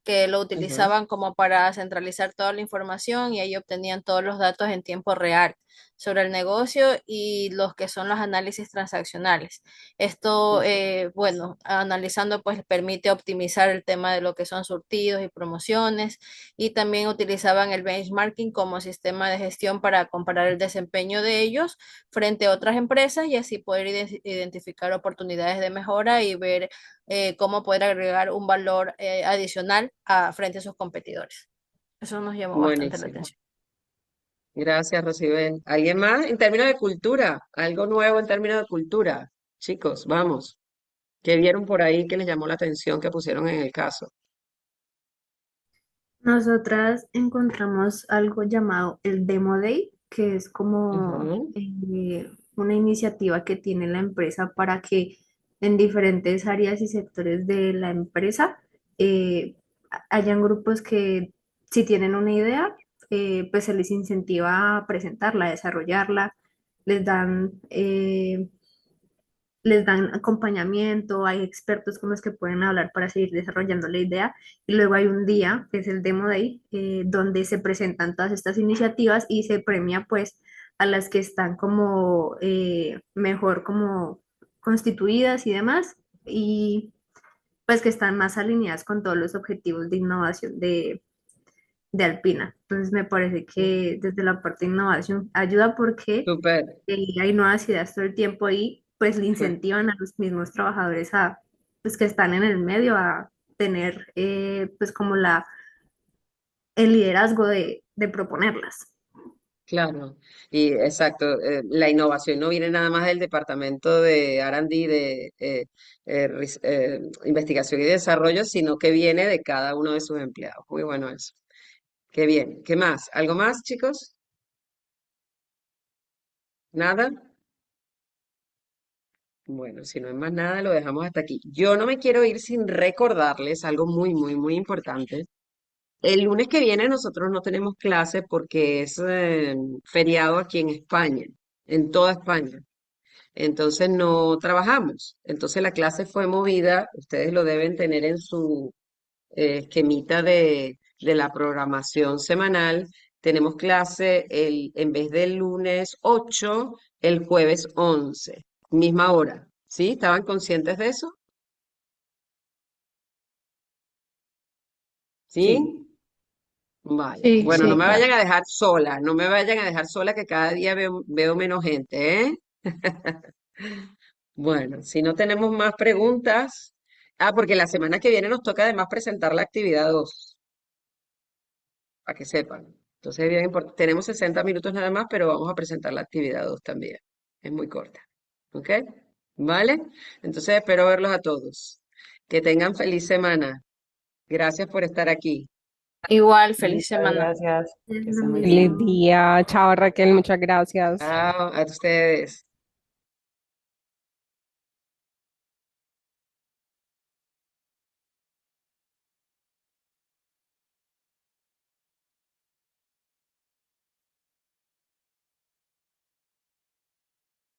que lo Ajá. utilizaban como para centralizar toda la información y ahí obtenían todos los datos en tiempo real sobre el negocio y los que son los análisis transaccionales. Esto, Ujú. bueno, analizando pues permite optimizar el tema de lo que son surtidos y promociones y también utilizaban el benchmarking como sistema de gestión para comparar el desempeño de ellos frente a otras empresas y así poder identificar oportunidades de mejora y ver cómo poder agregar un valor adicional frente a sus competidores. Eso nos llamó bastante la Buenísimo. atención. Gracias, Rocibel. ¿Alguien más en términos de cultura? Algo nuevo en términos de cultura. Chicos, vamos. ¿Qué vieron por ahí que les llamó la atención que pusieron en el caso? Nosotras encontramos algo llamado el Demo Day, que es como Ujú. una iniciativa que tiene la empresa para que en diferentes áreas y sectores de la empresa hayan grupos que si tienen una idea, pues se les incentiva a presentarla, a desarrollarla, les dan les dan acompañamiento, hay expertos con los que pueden hablar para seguir desarrollando la idea y luego hay un día, que es el Demo Day, donde se presentan todas estas iniciativas y se premia pues a las que están como mejor como constituidas y demás y pues que están más alineadas con todos los objetivos de innovación de Alpina. Entonces me parece que desde la parte de innovación ayuda porque Súper. hay nuevas ideas todo el tiempo y pues le incentivan a los mismos trabajadores a, pues que están en el medio a tener pues como el liderazgo de proponerlas. Claro, y exacto, la innovación no viene nada más del departamento de R&D, de investigación y desarrollo, sino que viene de cada uno de sus empleados. Muy bueno eso. Qué bien. ¿Qué más? ¿Algo más, chicos? ¿Nada? Bueno, si no hay más nada, lo dejamos hasta aquí. Yo no me quiero ir sin recordarles algo muy, muy, muy importante. El lunes que viene nosotros no tenemos clase porque es feriado aquí en España, en toda España. Entonces no trabajamos. Entonces la clase fue movida, ustedes lo deben tener en su esquemita de la programación semanal. Tenemos clase en vez del lunes 8 el jueves 11 misma hora. ¿Sí? ¿Estaban conscientes de eso? Sí. ¿Sí? Vale. Sí, Bueno, no sí, me claro. vayan a dejar sola, no me vayan a dejar sola que cada día veo menos gente, ¿eh? Bueno, si no tenemos más preguntas. Ah, porque la semana que viene nos toca además presentar la actividad 2 para que sepan. Entonces, es bien importante. Tenemos 60 minutos nada más, pero vamos a presentar la actividad 2 también. Es muy corta. ¿Ok? ¿Vale? Entonces, espero verlos a todos. Que tengan feliz semana. Gracias por estar aquí. Igual, feliz Muchas semana. gracias. Es Que lo estén muy Feliz bien. mismo. día. Chao, Raquel. Muchas gracias. Chao a ustedes.